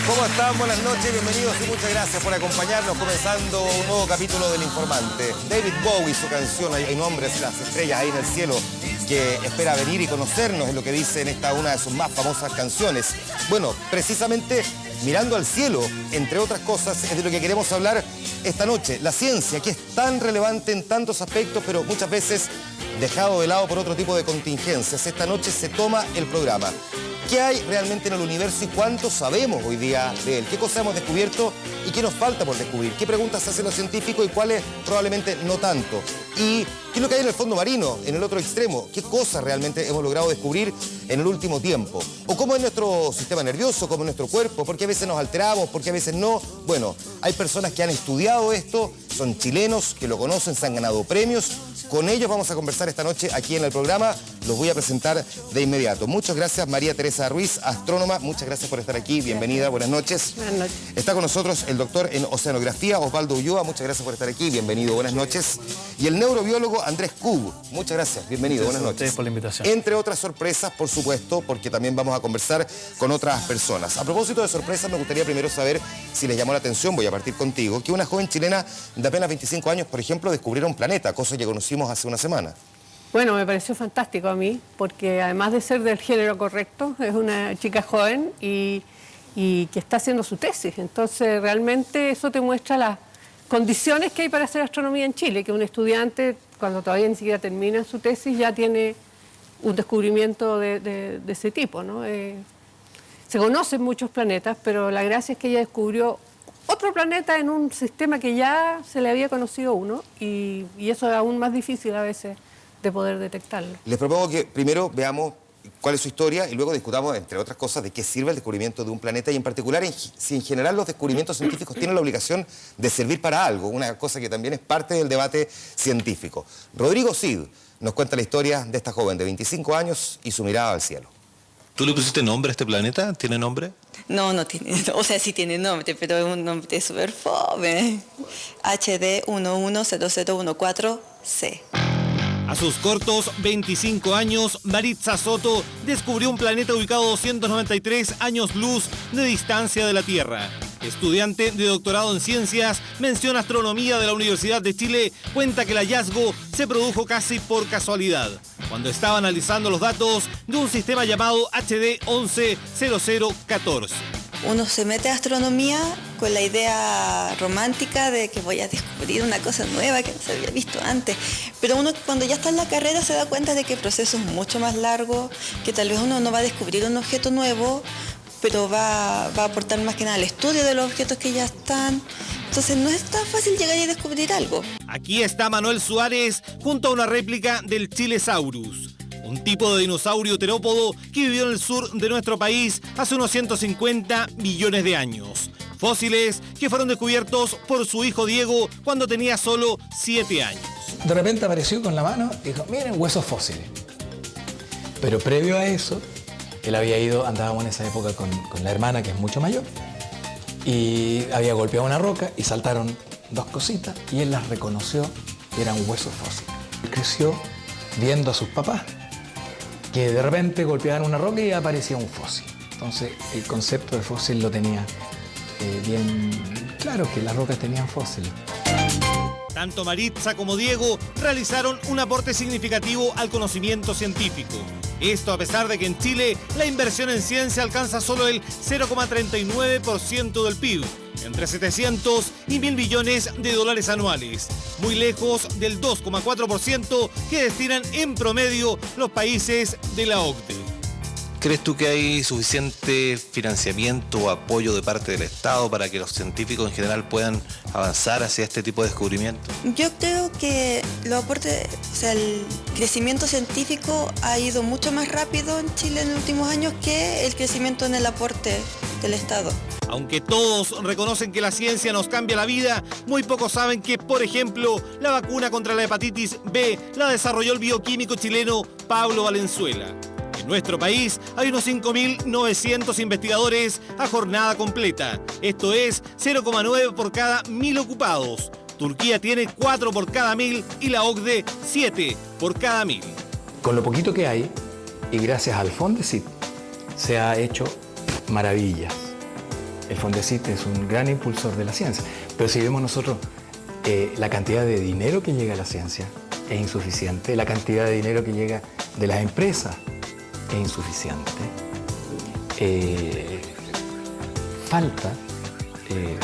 ¿Cómo están? Buenas noches, bienvenidos y muchas gracias por acompañarnos, comenzando un nuevo capítulo del Informante. David Bowie, su canción, hay nombres, las estrellas ahí en el cielo, que espera venir y conocernos, es lo que dice en esta una de sus más famosas canciones. Bueno, precisamente mirando al cielo, entre otras cosas, es de lo que queremos hablar esta noche. La ciencia, que es tan relevante en tantos aspectos, pero muchas veces dejado de lado por otro tipo de contingencias. Esta noche se toma el programa. ¿Qué hay realmente en el universo y cuánto sabemos hoy día de él? ¿Qué cosas hemos descubierto y qué nos falta por descubrir? ¿Qué preguntas se hacen los científicos y cuáles probablemente no tanto? ¿Y qué es lo que hay en el fondo marino, en el otro extremo? ¿Qué cosas realmente hemos logrado descubrir en el último tiempo? ¿O cómo es nuestro sistema nervioso, cómo es nuestro cuerpo? ¿Por qué a veces nos alteramos? ¿Por qué a veces no? Bueno, hay personas que han estudiado esto, son chilenos, que lo conocen, se han ganado premios. Con ellos vamos a conversar esta noche aquí en el programa. Los voy a presentar de inmediato. Muchas gracias, María Teresa Ruiz, astrónoma. Muchas gracias por estar aquí. Bienvenida, buenas noches. Buenas noches. Está con nosotros el doctor en oceanografía, Osvaldo Ulloa. Muchas gracias por estar aquí. Bienvenido, buenas noches. Y el neurobiólogo Andrés Kub. Muchas gracias. Bienvenido, buenas noches. Gracias por la invitación. Entre otras sorpresas, por supuesto, porque también vamos a conversar con otras personas. A propósito de sorpresas, me gustaría primero saber si les llamó la atención, voy a partir contigo, que una joven chilena de apenas 25 años, por ejemplo, descubriera un planeta, cosa que conocimos hace una semana. Bueno, me pareció fantástico a mí, porque además de ser del género correcto, es una chica joven y que está haciendo su tesis. Entonces, realmente eso te muestra las condiciones que hay para hacer astronomía en Chile, que un estudiante, cuando todavía ni siquiera termina su tesis, ya tiene un descubrimiento de ese tipo, ¿no? Se conocen muchos planetas, pero la gracia es que ella descubrió otro planeta en un sistema que ya se le había conocido uno, y eso es aún más difícil a veces de poder detectarlo. Les propongo que primero veamos cuál es su historia y luego discutamos, entre otras cosas, de qué sirve el descubrimiento de un planeta y en particular si en general los descubrimientos científicos tienen la obligación de servir para algo, una cosa que también es parte del debate científico. Rodrigo Cid nos cuenta la historia de esta joven de 25 años y su mirada al cielo. ¿Tú le pusiste nombre a este planeta? ¿Tiene nombre? No, no tiene, o sea, sí tiene nombre, pero es un nombre súper fome. HD 110014C. A sus cortos 25 años, Maritza Soto descubrió un planeta ubicado a 293 años luz de distancia de la Tierra. Estudiante de doctorado en ciencias, mención astronomía de la Universidad de Chile, cuenta que el hallazgo se produjo casi por casualidad, cuando estaba analizando los datos de un sistema llamado HD 110014. Uno se mete a astronomía con la idea romántica de que voy a descubrir una cosa nueva que no se había visto antes. Pero uno cuando ya está en la carrera se da cuenta de que el proceso es mucho más largo, que tal vez uno no va a descubrir un objeto nuevo, pero va a aportar más que nada al estudio de los objetos que ya están. Entonces no es tan fácil llegar y descubrir algo. Aquí está Manuel Suárez junto a una réplica del Chilesaurus, un tipo de dinosaurio terópodo que vivió en el sur de nuestro país hace unos 150 millones de años. Fósiles que fueron descubiertos por su hijo Diego cuando tenía solo 7 años. De repente apareció con la mano y dijo, miren, huesos fósiles. Pero previo a eso, él había ido, andábamos en esa época con la hermana, que es mucho mayor, y había golpeado una roca y saltaron dos cositas y él las reconoció que eran huesos fósiles. Él creció viendo a sus papás, que de repente golpeaban una roca y aparecía un fósil. Entonces el concepto de fósil lo tenía bien claro, que las rocas tenían fósiles. Tanto Maritza como Diego realizaron un aporte significativo al conocimiento científico. Esto a pesar de que en Chile la inversión en ciencia alcanza solo el 0,39% del PIB, entre 700 y 1.000 millones de dólares anuales, muy lejos del 2,4% que destinan en promedio los países de la OCDE. ¿Crees tú que hay suficiente financiamiento o apoyo de parte del Estado para que los científicos en general puedan avanzar hacia este tipo de descubrimientos? Yo creo que los aportes, o sea, el crecimiento científico ha ido mucho más rápido en Chile en los últimos años que el crecimiento en el aporte del Estado. Aunque todos reconocen que la ciencia nos cambia la vida, muy pocos saben que, por ejemplo, la vacuna contra la hepatitis B la desarrolló el bioquímico chileno Pablo Valenzuela. En nuestro país hay unos 5.900 investigadores a jornada completa. Esto es 0,9 por cada 1.000 ocupados. Turquía tiene 4 por cada 1.000 y la OCDE 7 por cada 1.000. con lo poquito que hay, y gracias al Fondesit, se ha hecho maravillas. El Fondesit es un gran impulsor de la ciencia, pero si vemos nosotros la cantidad de dinero que llega a la ciencia es insuficiente, la cantidad de dinero que llega de las empresas es insuficiente. Falta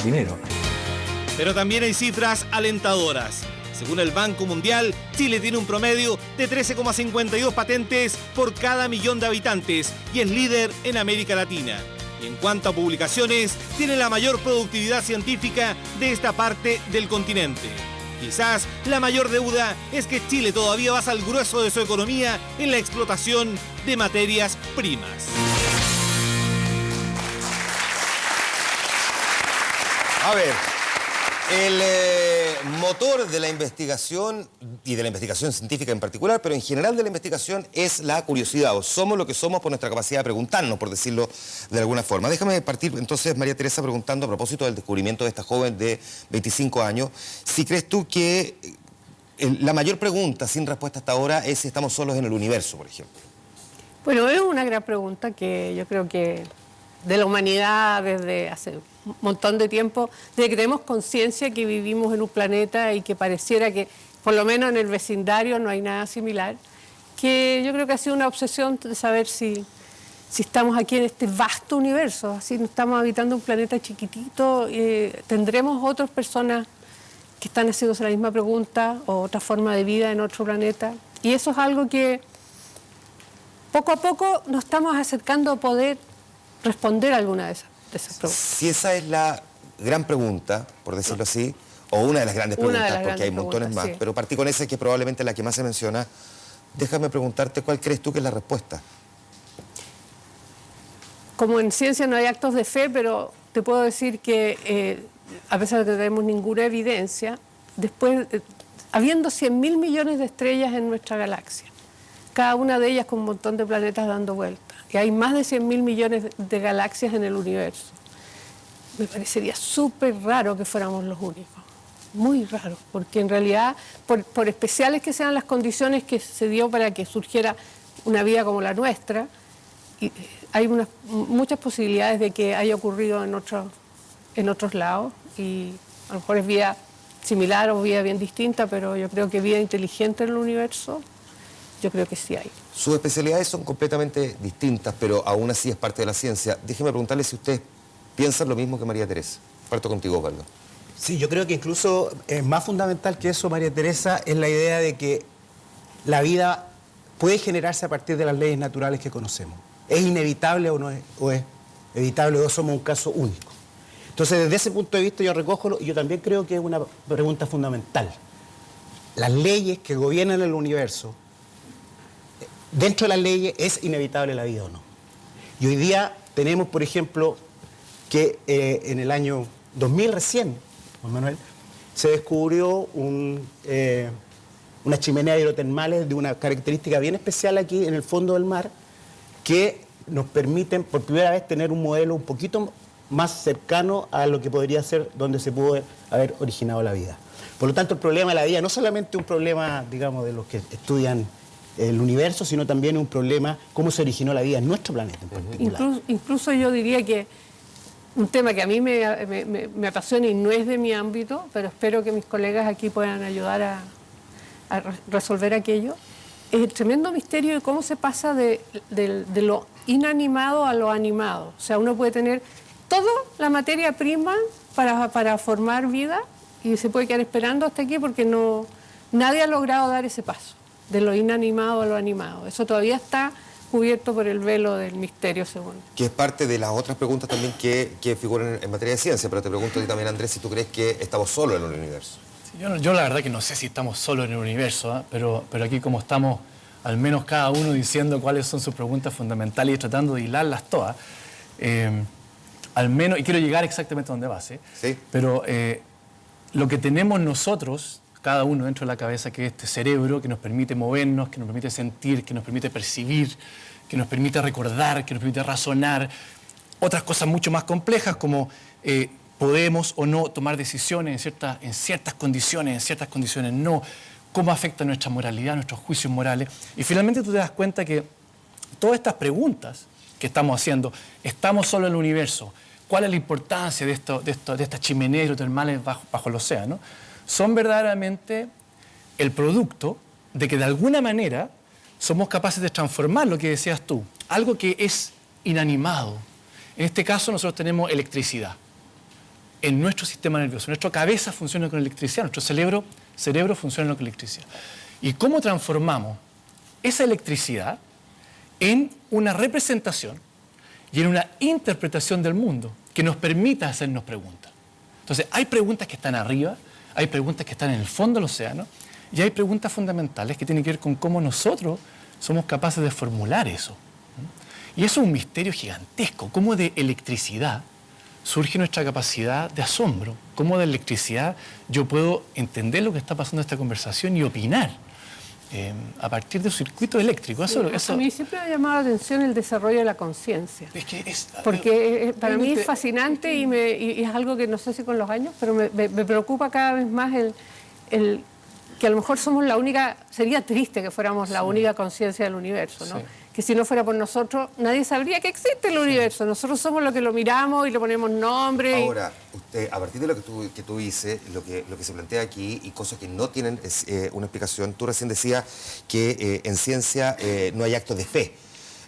dinero. Pero también hay cifras alentadoras. Según el Banco Mundial, Chile tiene un promedio de 13,52 patentes por cada millón de habitantes y es líder en América Latina. Y en cuanto a publicaciones, tiene la mayor productividad científica de esta parte del continente. Quizás la mayor deuda es que Chile todavía basa el grueso de su economía en la explotación de materias primas. A ver, el motor de la investigación y de la investigación científica en particular, pero en general de la investigación, es la curiosidad. O somos lo que somos por nuestra capacidad de preguntarnos, por decirlo de alguna forma. Déjame partir entonces, María Teresa, preguntando a propósito del descubrimiento de esta joven de 25 años, si crees tú que la mayor pregunta sin respuesta hasta ahora es si estamos solos en el universo, por ejemplo. Bueno, es una gran pregunta que yo creo que de la humanidad desde hace un montón de tiempo, desde que tenemos conciencia que vivimos en un planeta y que pareciera que, por lo menos en el vecindario, no hay nada similar, que yo creo que ha sido una obsesión de saber si estamos aquí en este vasto universo, así no estamos habitando un planeta chiquitito, tendremos otras personas que están haciéndose la misma pregunta o otra forma de vida en otro planeta, y eso es algo que poco a poco nos estamos acercando a poder responder a alguna de esas preguntas. Si esa es la gran pregunta, por decirlo así, o una de las grandes preguntas, porque hay montones más, sí, pero partí con esa que es probablemente la que más se menciona, déjame preguntarte cuál crees tú que es la respuesta. Como en ciencia no hay actos de fe, pero te puedo decir que a pesar de que no tenemos ninguna evidencia, después, habiendo 100.000 millones de estrellas en nuestra galaxia, cada una de ellas con un montón de planetas dando vueltas, y hay más de 100.000 millones de galaxias en el universo, me parecería súper raro que fuéramos los únicos, muy raro, porque en realidad, por especiales que sean las condiciones que se dio para que surgiera una vida como la nuestra, y hay muchas posibilidades de que haya ocurrido en otros lados, y a lo mejor es vida similar o vida bien distinta, pero yo creo que vida inteligente en el universo, yo creo que sí hay. Sus especialidades son completamente distintas, pero aún así es parte de la ciencia. Déjeme preguntarle si usted piensa lo mismo que María Teresa. Parto contigo, Osvaldo. Sí, yo creo que incluso es más fundamental que eso, María Teresa, es la idea de que la vida puede generarse a partir de las leyes naturales que conocemos. ¿Es inevitable o no es? ¿O es evitable o somos un caso único? Entonces, desde ese punto de vista yo recojo y yo también creo que es una pregunta fundamental. Las leyes que gobiernan el universo, dentro de las leyes, ¿es inevitable la vida o no? Y hoy día tenemos, por ejemplo, que en el año 2000 recién, Juan Manuel, se descubrió unas chimeneas hidrotermales de una característica bien especial aquí en el fondo del mar, que nos permiten por primera vez tener un modelo un poquito más cercano a lo que podría ser donde se pudo haber originado la vida. Por lo tanto, el problema de la vida no solamente un problema, digamos, de los que estudian el universo, sino también un problema cómo se originó la vida en nuestro planeta en particular. Incluso yo diría que un tema que a mí me apasiona y no es de mi ámbito, pero espero que mis colegas aquí puedan ayudar a resolver aquello, es el tremendo misterio de cómo se pasa de lo inanimado a lo animado. O sea, uno puede tener toda la materia prima para formar vida y se puede quedar esperando hasta aquí porque nadie ha logrado dar ese paso, de lo inanimado a lo animado. Eso todavía está cubierto por el velo del misterio, según. Que es parte de las otras preguntas también que figuran en materia de ciencia, pero te pregunto a ti también, Andrés, si tú crees que estamos solos en el universo. Sí, yo la verdad que no sé si estamos solos en el universo, ¿eh? pero aquí como estamos, al menos cada uno diciendo cuáles son sus preguntas fundamentales y tratando de hilarlas todas, al menos, y quiero llegar exactamente a donde vas, ¿sí? Pero lo que tenemos nosotros, cada uno dentro de la cabeza, que es este cerebro que nos permite movernos, que nos permite sentir, que nos permite percibir, que nos permite recordar, que nos permite razonar, otras cosas mucho más complejas como podemos o no tomar decisiones en ciertas condiciones, en ciertas condiciones no, cómo afecta nuestra moralidad, nuestros juicios morales. Y finalmente tú te das cuenta que todas estas preguntas que estamos haciendo, ¿estamos solo en el universo? ¿Cuál es la importancia de estas chimeneas hidrotermales bajo el océano? Son verdaderamente el producto de que de alguna manera somos capaces de transformar lo que decías tú, algo que es inanimado. En este caso nosotros tenemos electricidad en nuestro sistema nervioso. Nuestra cabeza funciona con electricidad, nuestro cerebro funciona con electricidad. ¿Y cómo transformamos esa electricidad en una representación y en una interpretación del mundo que nos permita hacernos preguntas? Entonces, hay preguntas que están arriba, hay preguntas que están en el fondo del océano, y hay preguntas fundamentales que tienen que ver con cómo nosotros somos capaces de formular eso. Y eso es un misterio gigantesco, cómo de electricidad surge nuestra capacidad de asombro, cómo de electricidad yo puedo entender lo que está pasando en esta conversación y opinar a partir de un circuito eléctrico. A mí siempre me ha llamado la atención el desarrollo de la conciencia. Porque para mí es fascinante y es algo que no sé si con los años, pero me preocupa cada vez más el que a lo mejor somos la única, sería triste que fuéramos la única conciencia del universo, ¿no? Sí. Que si no fuera por nosotros, nadie sabría que existe el universo. Nosotros somos los que lo miramos y le ponemos nombre. Ahora, usted, a partir de lo que tú dices, lo que se plantea aquí y cosas que no tienen una explicación, tú recién decías que en ciencia no hay actos de fe.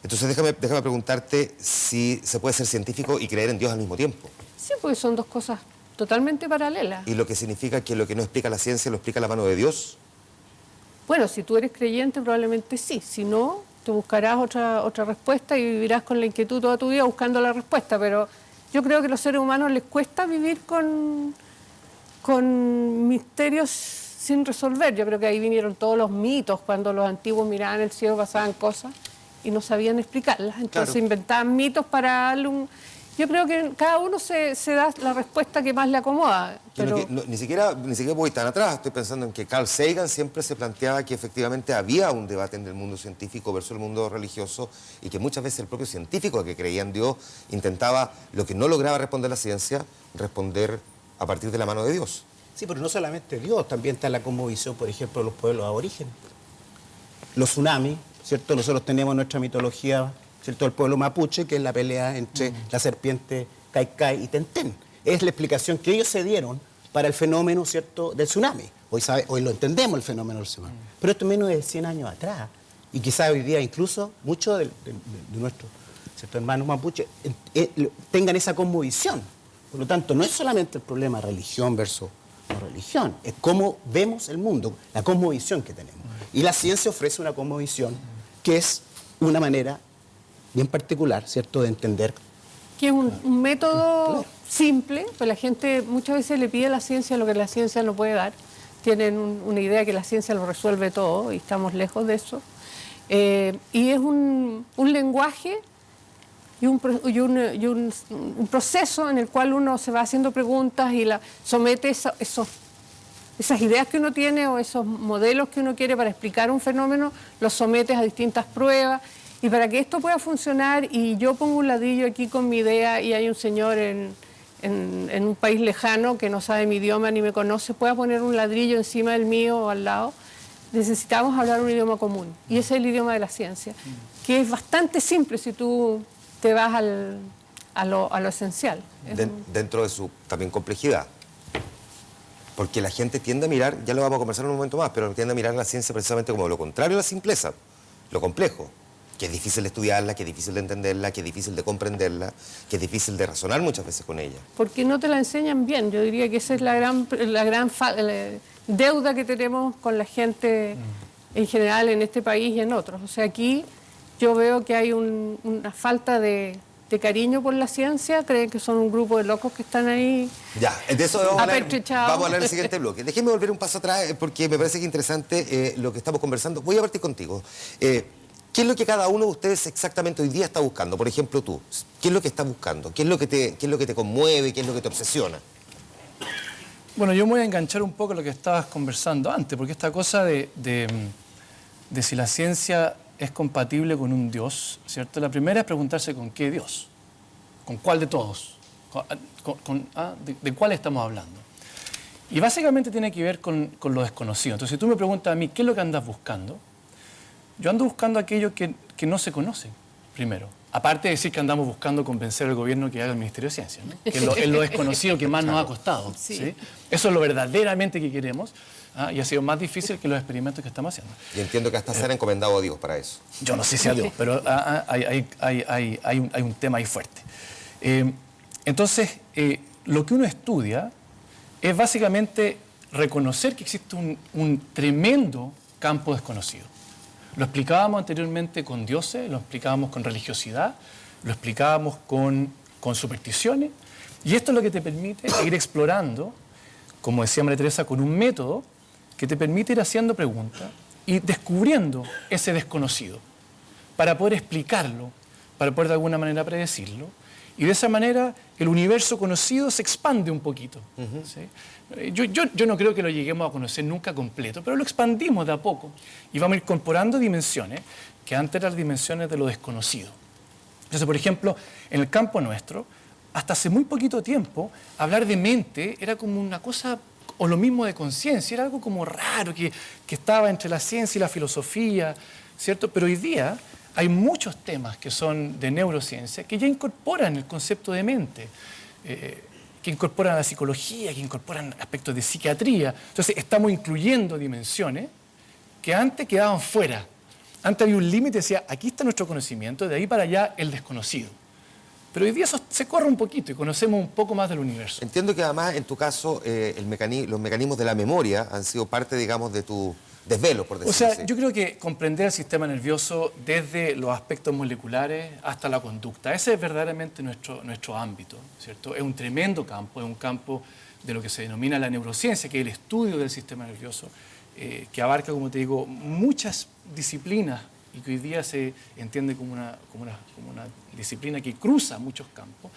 Entonces déjame preguntarte si se puede ser científico y creer en Dios al mismo tiempo. Sí, porque son dos cosas totalmente paralelas. ¿Y lo que significa que lo que no explica la ciencia lo explica la mano de Dios? Bueno, si tú eres creyente probablemente sí, si no, te buscarás otra respuesta y vivirás con la inquietud toda tu vida buscando la respuesta, pero yo creo que a los seres humanos les cuesta vivir con misterios sin resolver. Yo creo que ahí vinieron todos los mitos, cuando los antiguos miraban el cielo, pasaban cosas y no sabían explicarlas, entonces inventaban mitos para darle un... Yo creo que cada uno se da la respuesta que más le acomoda. Pero... Ni siquiera voy tan atrás. Estoy pensando en que Carl Sagan siempre se planteaba que efectivamente había un debate en el mundo científico versus el mundo religioso y que muchas veces el propio científico que creía en Dios intentaba, lo que no lograba responder la ciencia, responder a partir de la mano de Dios. Sí, pero no solamente Dios, también está la cosmovisión, por ejemplo, de los pueblos aborígenes. Los tsunamis, ¿cierto? Nosotros tenemos nuestra mitología, ¿cierto? El pueblo mapuche, que es la pelea entre la serpiente Caicay y Tentén. Es la explicación que ellos se dieron para el fenómeno, ¿cierto?, del tsunami. Hoy lo entendemos, el fenómeno del tsunami. Pero esto es menos de 100 años atrás. Y quizás hoy día incluso muchos de nuestros, ¿cierto?, hermanos mapuches tengan esa cosmovisión. Por lo tanto, no es solamente el problema religión versus no religión, es cómo vemos el mundo, la cosmovisión que tenemos. Y la ciencia ofrece una cosmovisión que es una manera bien particular, ¿cierto?, de entender. Que es un método simple, pues la gente muchas veces le pide a la ciencia lo que la ciencia no puede dar. Tienen una idea que la ciencia lo resuelve todo y estamos lejos de eso. Y es un lenguaje y un proceso en el cual uno se va haciendo preguntas y somete esas ideas que uno tiene o esos modelos que uno quiere para explicar un fenómeno, los sometes a distintas pruebas. Y para que esto pueda funcionar, y yo pongo un ladrillo aquí con mi idea y hay un señor en un país lejano que no sabe mi idioma ni me conoce, pueda poner un ladrillo encima del mío o al lado, necesitamos hablar un idioma común. Y ese es el idioma de la ciencia, que es bastante simple si tú te vas a lo esencial. Dentro de su también complejidad. Porque la gente tiende a mirar, ya lo vamos a conversar en un momento más, pero tiende a mirar la ciencia precisamente como lo contrario a la simpleza, lo complejo. Que es difícil de estudiarla, que es difícil de entenderla, que es difícil de comprenderla, que es difícil de razonar muchas veces con ella. Porque no te la enseñan bien. Yo diría que esa es la gran deuda que tenemos con la gente en general en este país y en otros. O sea, aquí yo veo que hay una falta de cariño por la ciencia, creen que son un grupo de locos que están ahí. Ya, de eso vamos a hablar en el siguiente bloque. Déjeme volver un paso atrás porque me parece que es interesante lo que estamos conversando. Voy a partir contigo. ¿Qué es lo que cada uno de ustedes exactamente hoy día está buscando? Por ejemplo, tú, ¿qué es lo que estás buscando? ¿Qué es lo que te conmueve? ¿Qué es lo que te obsesiona? Bueno, yo me voy a enganchar un poco a lo que estabas conversando antes, porque esta cosa de si la ciencia es compatible con un Dios, ¿cierto? La primera es preguntarse con qué Dios, con cuál de todos, ¿de cuál estamos hablando? Y básicamente tiene que ver con lo desconocido. Entonces, si tú me preguntas a mí, ¿qué es lo que andas buscando? Yo ando buscando aquello que no se conoce, primero. Aparte de decir que andamos buscando convencer al gobierno que haga el Ministerio de Ciencia, ¿no? Que es lo desconocido que más nos ha costado. ¿Sí? Eso es lo verdaderamente que queremos, y ha sido más difícil que los experimentos que estamos haciendo. Y entiendo que hasta se han encomendado a Dios para eso. Yo no sé si a Dios, pero hay un tema ahí fuerte. Entonces, lo que uno estudia es básicamente reconocer que existe un tremendo campo desconocido. Lo explicábamos anteriormente con dioses, lo explicábamos con religiosidad, lo explicábamos con supersticiones, y esto es lo que te permite ir explorando, como decía María Teresa, con un método que te permite ir haciendo preguntas y descubriendo ese desconocido para poder explicarlo, para poder de alguna manera predecirlo, y de esa manera el universo conocido se expande un poquito. ¿Sí? Yo no creo que lo lleguemos a conocer nunca completo, pero lo expandimos de a poco y vamos incorporando dimensiones que antes eran dimensiones de lo desconocido. Entonces, por ejemplo, en el campo nuestro, hasta hace muy poquito tiempo, hablar de mente era como una cosa, o lo mismo de conciencia, era algo como raro, que estaba entre la ciencia y la filosofía, ¿cierto? Pero hoy día hay muchos temas que son de neurociencia que ya incorporan el concepto de mente, que incorporan la psicología, que incorporan aspectos de psiquiatría. Entonces estamos incluyendo dimensiones que antes quedaban fuera. Antes había un límite, decía, aquí está nuestro conocimiento, de ahí para allá el desconocido. Pero hoy día eso se corre un poquito y conocemos un poco más del universo. Entiendo que además, en tu caso, los mecanismos de la memoria han sido parte, digamos, de tu desvelo, por decirlo así. Yo creo que comprender el sistema nervioso desde los aspectos moleculares hasta la conducta, ese es verdaderamente nuestro ámbito, ¿cierto? Es un tremendo campo, es un campo de lo que se denomina la neurociencia, que es el estudio del sistema nervioso, que abarca, como te digo, muchas disciplinas y que hoy día se entiende como una disciplina que cruza muchos campos,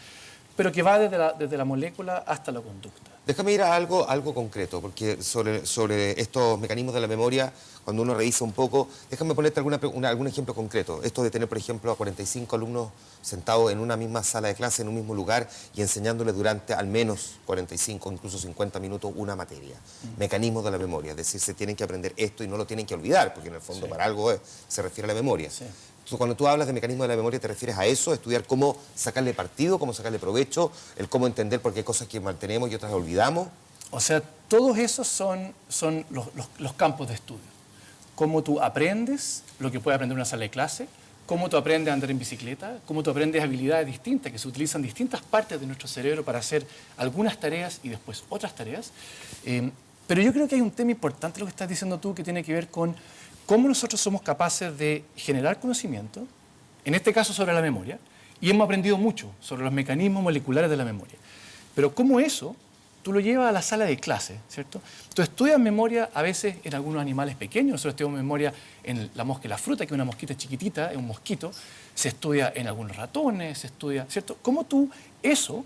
pero que va desde la molécula hasta la conducta. Déjame ir a algo concreto, porque sobre estos mecanismos de la memoria, cuando uno revisa un poco, déjame ponerte algún ejemplo concreto. Esto de tener, por ejemplo, a 45 alumnos sentados en una misma sala de clase, en un mismo lugar, y enseñándoles durante al menos 45, incluso 50 minutos una materia. Mecanismos de la memoria, es decir, se tienen que aprender esto y no lo tienen que olvidar, porque en el fondo para algo se refiere a la memoria. Sí. Cuando tú hablas de mecanismos de la memoria, ¿te refieres a eso? ¿Estudiar cómo sacarle partido, cómo sacarle provecho, el cómo entender por qué hay cosas que mantenemos y otras olvidamos? O sea, todos esos son los campos de estudio. Cómo tú aprendes lo que puede aprender en una sala de clase, cómo tú aprendes a andar en bicicleta, cómo tú aprendes habilidades distintas que se utilizan en distintas partes de nuestro cerebro para hacer algunas tareas y después otras tareas. Pero yo creo que hay un tema importante, lo que estás diciendo tú, que tiene que ver con cómo nosotros somos capaces de generar conocimiento, en este caso sobre la memoria, y hemos aprendido mucho sobre los mecanismos moleculares de la memoria. Pero cómo eso tú lo llevas a la sala de clase, ¿cierto? Tú estudias memoria a veces en algunos animales pequeños, nosotros estudiamos memoria en la mosca y la fruta, que es una mosquita chiquitita, es un mosquito, se estudia en algunos ratones, se estudia, ¿cierto? ¿Cómo tú eso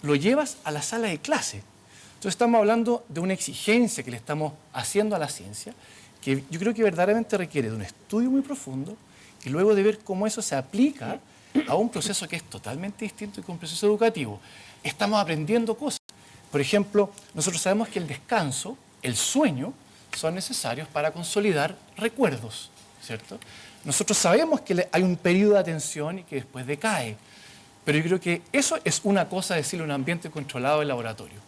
lo llevas a la sala de clase? Entonces estamos hablando de una exigencia que le estamos haciendo a la ciencia, que yo creo que verdaderamente requiere de un estudio muy profundo y luego de ver cómo eso se aplica a un proceso que es totalmente distinto y que es un proceso educativo. Estamos aprendiendo cosas. Por ejemplo, nosotros sabemos que el descanso, el sueño, son necesarios para consolidar recuerdos, ¿cierto? Nosotros sabemos que hay un periodo de atención y que después decae, pero yo creo que eso es una cosa decirlo en un ambiente controlado del laboratorio.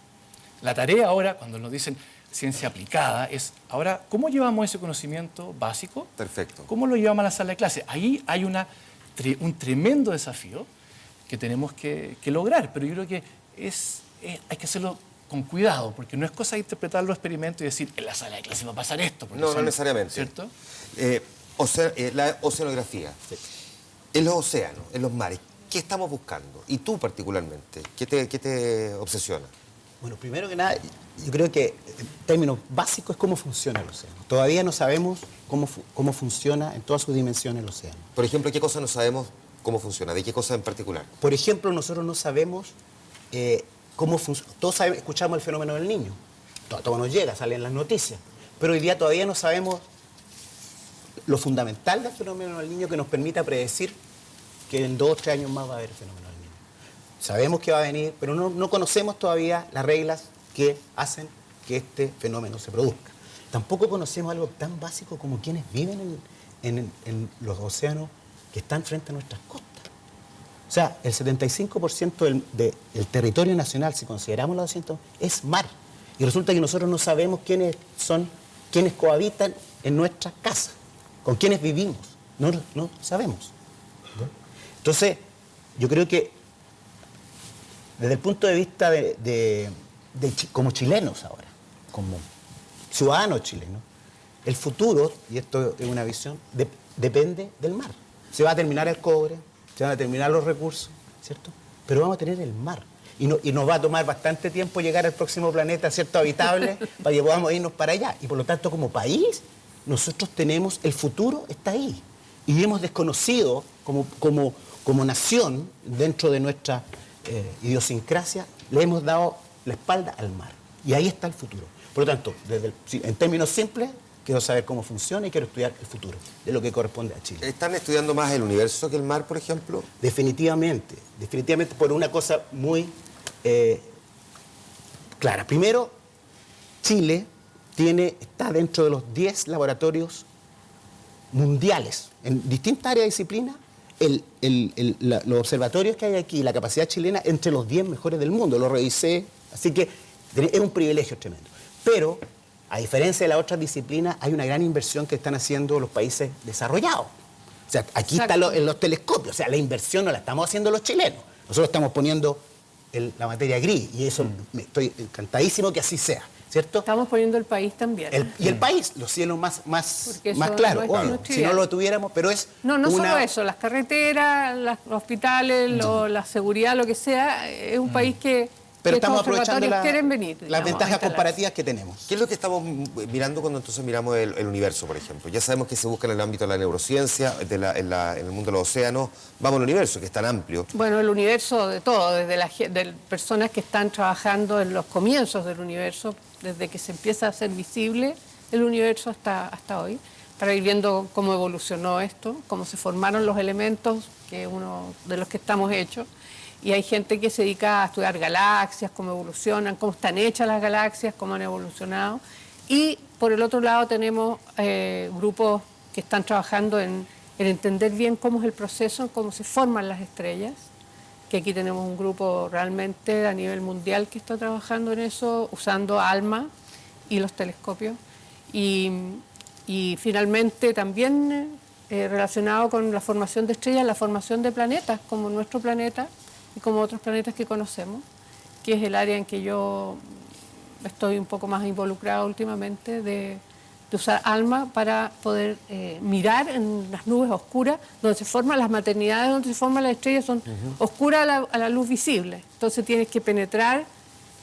La tarea ahora, cuando nos dicen ciencia aplicada, es ahora, ¿cómo llevamos ese conocimiento básico? Perfecto. ¿Cómo lo llevamos a la sala de clase? Ahí hay un tremendo desafío que tenemos que lograr, pero yo creo que hay que hacerlo con cuidado, porque no es cosa de interpretar los experimentos y decir, en la sala de clase va a pasar esto. No necesariamente. ¿Cierto? La oceanografía, sí. En los océanos, en los mares, ¿qué estamos buscando? Y tú particularmente, ¿qué te obsesiona? Bueno, primero que nada, yo creo que en términos básicos es cómo funciona el océano. Todavía no sabemos cómo funciona en todas sus dimensiones el océano. Por ejemplo, ¿qué cosas no sabemos cómo funciona? ¿De qué cosas en particular? Por ejemplo, nosotros no sabemos cómo funciona. Todos escuchamos el fenómeno del Niño. Todo nos llega, sale en las noticias. Pero hoy día todavía no sabemos lo fundamental del fenómeno del Niño que nos permita predecir que en 2 o 3 años más va a haber el fenómeno del Niño. Sabemos que va a venir, pero no conocemos todavía las reglas que hacen que este fenómeno se produzca. Tampoco conocemos algo tan básico como quienes viven en los océanos que están frente a nuestras costas. O sea, el 75% del territorio nacional, si consideramos los 200, es mar. Y resulta que nosotros no sabemos quiénes cohabitan en nuestras casas, con quiénes vivimos. No sabemos. Entonces, yo creo que desde el punto de vista como chilenos ahora, como ciudadanos chilenos, el futuro, y esto es una visión, depende del mar. Se va a terminar el cobre, se van a terminar los recursos, ¿cierto? Pero vamos a tener el mar. Y nos va a tomar bastante tiempo llegar al próximo planeta, ¿cierto?, habitable, para que podamos irnos para allá. Y por lo tanto, como país, nosotros tenemos, el futuro está ahí. Y hemos desconocido, como nación, dentro de nuestra idiosincrasia, le hemos dado la espalda al mar. Y ahí está el futuro. Por lo tanto, en términos simples, quiero saber cómo funciona y quiero estudiar el futuro, de lo que corresponde a Chile. ¿Están estudiando más el universo que el mar, por ejemplo? Definitivamente por una cosa muy clara. Primero, Chile está dentro de los 10 laboratorios mundiales, en distintas áreas de disciplina, los observatorios que hay aquí, la capacidad chilena, entre los 10 mejores del mundo. Lo revisé, así que es un privilegio tremendo. Pero, a diferencia de las otras disciplinas, hay una gran inversión que están haciendo los países desarrollados. O sea, aquí están los telescopios. O sea, la inversión no la estamos haciendo los chilenos. Nosotros estamos poniendo la materia gris. Y eso estoy encantadísimo que así sea, ¿cierto? Estamos poniendo el país también. Y el país, los cielos más claros. Bueno, si no lo tuviéramos, pero es No solo eso. Las carreteras, los hospitales, la seguridad, lo que sea, es un país que... Pero estamos aprovechando quieren venir, las ventajas comparativas que tenemos. ¿Qué es lo que estamos mirando cuando entonces miramos el universo, por ejemplo? Ya sabemos que se busca en el ámbito de la neurociencia, en el mundo de los océanos. Vamos al universo, que es tan amplio. Bueno, el universo de todo, desde de personas que están trabajando en los comienzos del universo, desde que se empieza a hacer visible el universo hasta hoy, para ir viendo cómo evolucionó esto, cómo se formaron los elementos de los que estamos hechos. Y hay gente que se dedica a estudiar galaxias, cómo evolucionan, cómo están hechas las galaxias, cómo han evolucionado. Y por el otro lado tenemos grupos que están trabajando en entender bien cómo es el proceso, cómo se forman las estrellas, que aquí tenemos un grupo realmente a nivel mundial que está trabajando en eso, usando ALMA y los telescopios. Y finalmente también relacionado con la formación de estrellas, la formación de planetas, como nuestro planeta, y como otros planetas que conocemos, que es el área en que yo estoy un poco más involucrada últimamente, de usar ALMA para poder mirar en las nubes oscuras, donde se forman las maternidades, donde se forman las estrellas, son oscuras a la luz visible. Entonces tienes que penetrar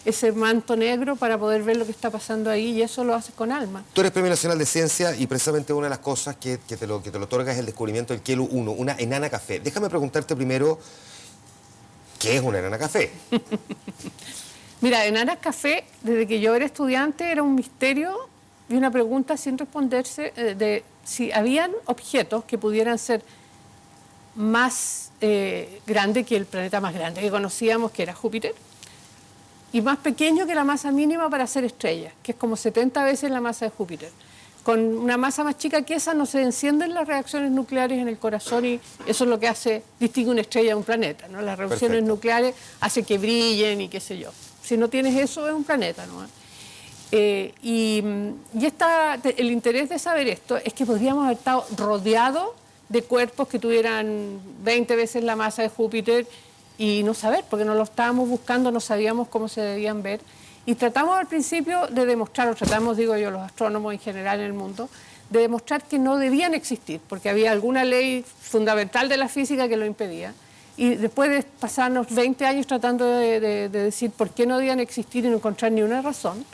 ese manto negro para poder ver lo que está pasando ahí, y eso lo haces con ALMA. Tú eres Premio Nacional de Ciencia y precisamente una de las cosas que te lo otorga es el descubrimiento del Kelu 1, una enana café. Déjame preguntarte primero, ¿qué es una enana café? Mira, enanas café, desde que yo era estudiante, era un misterio y una pregunta sin responderse de si habían objetos que pudieran ser más grandes que el planeta más grande que conocíamos, que era Júpiter, y más pequeño que la masa mínima para hacer estrellas, que es como 70 veces la masa de Júpiter. Con una masa más chica que esa no se encienden las reacciones nucleares en el corazón, y eso es lo que distingue una estrella de un planeta, ¿no? Las reacciones nucleares hacen que brillen y qué sé yo. Si no tienes eso, es un planeta, ¿no? El interés de saber esto es que podríamos haber estado rodeados de cuerpos que tuvieran 20 veces la masa de Júpiter y no saber, porque no lo estábamos buscando, no sabíamos cómo se debían ver. Y tratamos al principio de demostrar, digo yo, los astrónomos en general en el mundo, de demostrar que no debían existir, porque había alguna ley fundamental de la física que lo impedía. Y después de pasarnos 20 años tratando de decir por qué no debían existir y no encontrar ni una razón,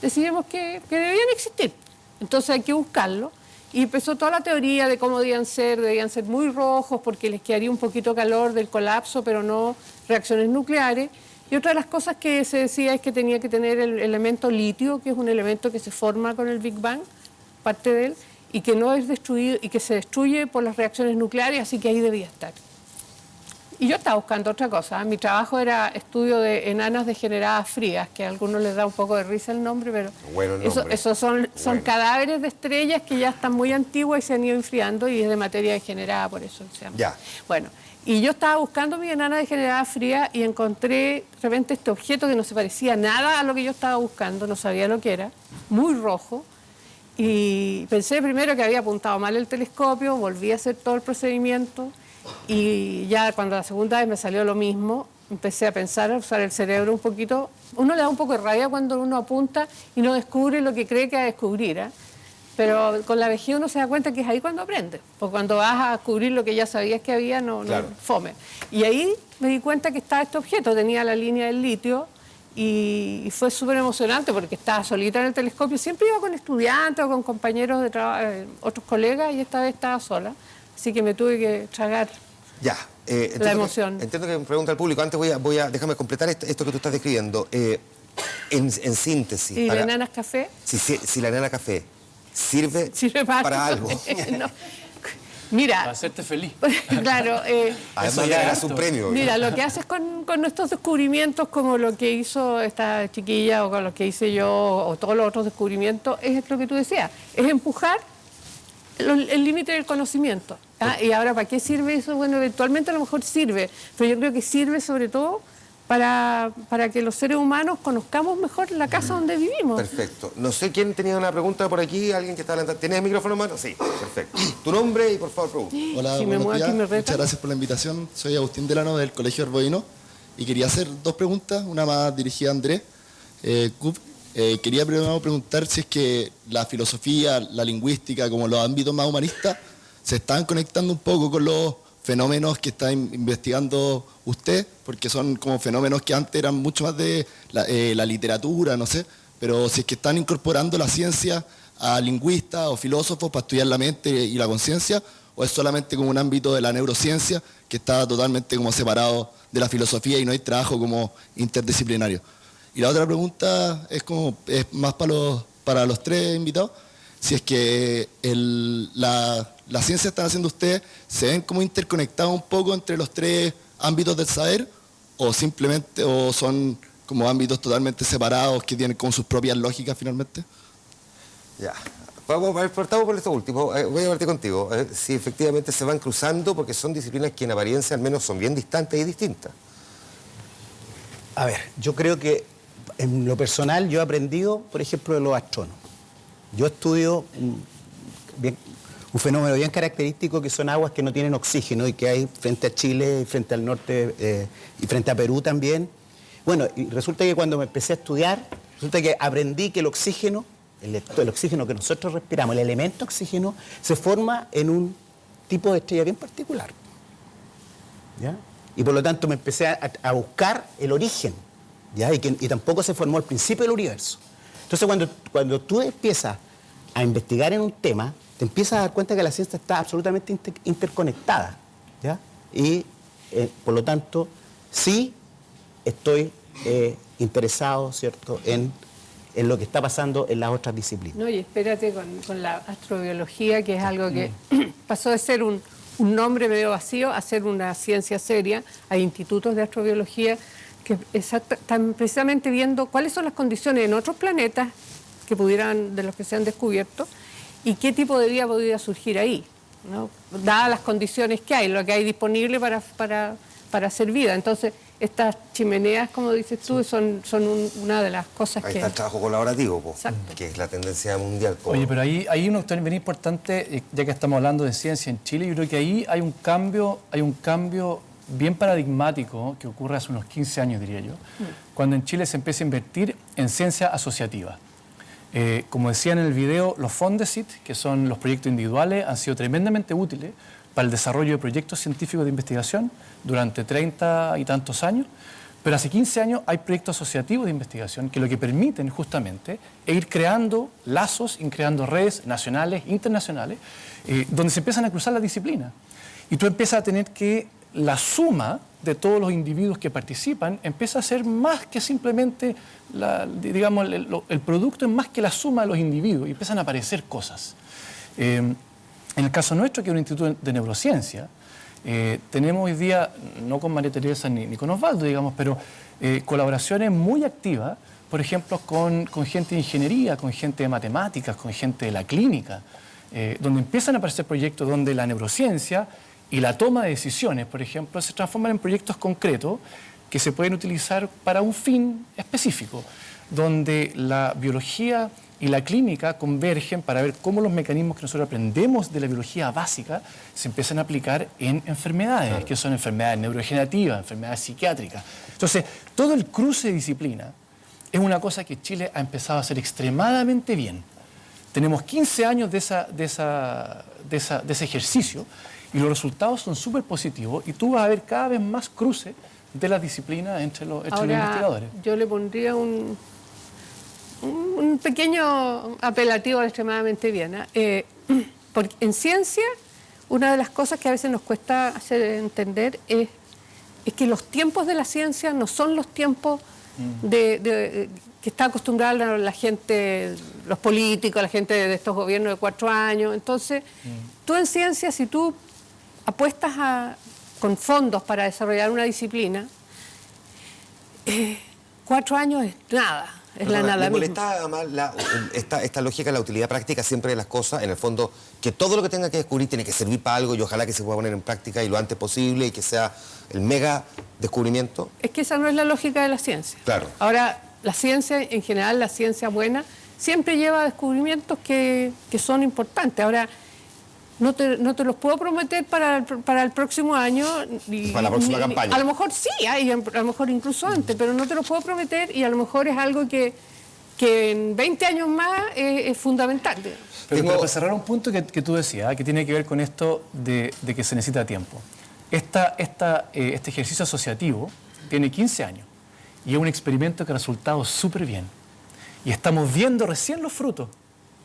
decidimos que debían existir. Entonces hay que buscarlo. Y empezó toda la teoría de cómo debían ser muy rojos porque les quedaría un poquito calor del colapso, pero no reacciones nucleares. Y otra de las cosas que se decía es que tenía que tener el elemento litio, que es un elemento que se forma con el Big Bang, parte de él, y que no es destruido y que se destruye por las reacciones nucleares, así que ahí debía estar. Y yo estaba buscando otra cosa. Mi trabajo era estudio de enanas degeneradas frías, que a algunos les da un poco de risa el nombre, pero Bueno el nombre. eso son cadáveres de estrellas que ya están muy antiguas y se han ido enfriando y es de materia degenerada, por eso se llama. Ya. Bueno, y yo estaba buscando mi enana degenerada fría y encontré de repente este objeto que no se parecía nada a lo que yo estaba buscando, no sabía lo que era, muy rojo. Y pensé primero que había apuntado mal el telescopio, volví a hacer todo el procedimiento y ya cuando la segunda vez me salió lo mismo, empecé a pensar, a usar el cerebro un poquito. Uno le da un poco de rabia cuando uno apunta y no descubre lo que cree que va a descubrir, ¿eh? Pero con la vejez uno se da cuenta que es ahí cuando aprende, porque cuando vas a descubrir lo que ya sabías que había, Claro. no fome. Y ahí me di cuenta que estaba este objeto, tenía la línea del litio. Y fue súper emocionante porque estaba solita en el telescopio. Siempre iba con estudiantes o con compañeros de trabajo, otros colegas, y esta vez estaba sola. Así que me tuve que tragar Ya. la emoción. Entiendo que me pregunta el público. Antes déjame completar esto que tú estás describiendo. En síntesis. ¿Y la enanas café? Si la enana café sirve Sirve para algo. No. Mira, Para hacerte feliz. claro. Además le darás un premio. Mira, lo que haces con nuestros descubrimientos, como lo que hizo esta chiquilla o con lo que hice yo o todos los otros descubrimientos, es lo que tú decías, es empujar el límite del conocimiento. ¿Ah? Y ahora, ¿para qué sirve eso? Bueno, eventualmente a lo mejor sirve, pero yo creo que sirve sobre todo para que los seres humanos conozcamos mejor la casa donde vivimos. Perfecto. No sé quién tenía una pregunta por aquí, alguien que está adelante. ¿Tienes el micrófono en mano? Sí, perfecto. Tu nombre y por favor pregunta. Hola, Si me buenos muevo días. aquí, me retan. Muchas gracias por la invitación. Soy Agustín Delano del Colegio Arboino y quería hacer dos preguntas, una más dirigida a Andrés Kup. Quería primero preguntar si es que la filosofía, la lingüística, como los ámbitos más humanistas, se están conectando un poco con los fenómenos que está investigando usted, porque son como fenómenos que antes eran mucho más de la literatura, no sé, pero si es que están incorporando la ciencia a lingüistas o filósofos para estudiar la mente y la conciencia, o es solamente como un ámbito de la neurociencia que está totalmente como separado de la filosofía y no hay trabajo como interdisciplinario. Y la otra pregunta es más para los tres invitados, si es que la ciencia que están haciendo ustedes se ven como interconectados un poco entre los tres ámbitos del saber o simplemente o son como ámbitos totalmente separados que tienen como sus propias lógicas finalmente. Ya. Partamos por esto último. Voy a partir contigo. Si efectivamente se van cruzando porque son disciplinas que en apariencia al menos son bien distantes y distintas. A ver, yo creo que en lo personal yo he aprendido, por ejemplo, de los astrónomos. Yo estudio un fenómeno bien característico que son aguas que no tienen oxígeno y que hay frente a Chile, frente al norte y frente a Perú también. Bueno, y resulta que cuando me empecé a estudiar, resulta que aprendí que el oxígeno, el oxígeno que nosotros respiramos, el elemento oxígeno, se forma en un tipo de estrella bien particular. ¿Ya? Y por lo tanto me empecé a buscar el origen, ¿ya? Y tampoco se formó al principio del universo. Entonces cuando tú empiezas a investigar en un tema, te empiezas a dar cuenta que la ciencia está absolutamente interconectada, ¿ya? Y por lo tanto sí estoy interesado, ¿cierto?, en lo que está pasando en las otras disciplinas. No, y espérate con la astrobiología, que es algo que pasó de ser un nombre medio vacío a ser una ciencia seria. Hay institutos de astrobiología que están precisamente viendo cuáles son las condiciones en otros planetas de los que se han descubierto y qué tipo de vida podría surgir ahí, ¿no? Dadas las condiciones que hay, lo que hay disponible para hacer vida. Entonces, estas chimeneas, como dices tú, son una de las cosas Ahí que... está el trabajo colaborativo, Exacto. que es la tendencia mundial. Oye, pero ahí hay una cuestión bien importante, ya que estamos hablando de ciencia en Chile, yo creo que ahí hay un cambio bien paradigmático que ocurre hace unos 15 años, diría yo, cuando en Chile se empieza a invertir en ciencia asociativa. Como decía en el video, los Fondesit, que son los proyectos individuales, han sido tremendamente útiles para el desarrollo de proyectos científicos de investigación durante 30 y tantos años, pero hace 15 años hay proyectos asociativos de investigación que lo que permiten justamente es ir creando lazos, ir creando redes nacionales, internacionales, donde se empiezan a cruzar las disciplinas. Y tú empiezas a tener que la suma de todos los individuos que participan empieza a ser más que simplemente, el producto es más que la suma de los individuos y empiezan a aparecer cosas. En el caso nuestro, que es un instituto de neurociencia, Tenemos hoy día, no con María Teresa ni con Osvaldo, digamos, pero colaboraciones muy activas, por ejemplo, con gente de ingeniería, con gente de matemáticas, con gente de la clínica, donde empiezan a aparecer proyectos donde la neurociencia y la toma de decisiones, por ejemplo, se transforman en proyectos concretos que se pueden utilizar para un fin específico, donde la biología y la clínica convergen para ver cómo los mecanismos que nosotros aprendemos de la biología básica se empiezan a aplicar en enfermedades, que son enfermedades neurodegenerativas, enfermedades psiquiátricas. Entonces, todo el cruce de disciplina es una cosa que Chile ha empezado a hacer extremadamente bien. Tenemos 15 años de ese ejercicio y los resultados son súper positivos y tú vas a ver cada vez más cruce de las disciplinas entre los investigadores. Yo le pondría un pequeño apelativo a extremadamente bien. Porque en ciencia, una de las cosas que a veces nos cuesta hacer entender es que los tiempos de la ciencia no son los tiempos que está acostumbrada la gente, los políticos, la gente de estos gobiernos de 4 años. Entonces, tú en ciencia, si tú apuestas con fondos para desarrollar una disciplina, 4 años es nada. Es la nada me molesta más esta lógica de la utilidad práctica siempre de las cosas, en el fondo, que todo lo que tenga que descubrir tiene que servir para algo y ojalá que se pueda poner en práctica y lo antes posible y que sea el mega descubrimiento. Es que esa no es la lógica de la ciencia. Claro. Ahora, la ciencia, en general, la ciencia buena, siempre lleva descubrimientos que son importantes. Ahora, no te los puedo prometer para el próximo año. Para la próxima campaña. A lo mejor sí, y a lo mejor incluso antes, pero no te los puedo prometer y a lo mejor es algo que en 20 años más es fundamental. Pero para cerrar un punto que tú decías, que tiene que ver con esto de que se necesita tiempo. Este ejercicio asociativo tiene 15 años y es un experimento que ha resultado súper bien. Y estamos viendo recién los frutos.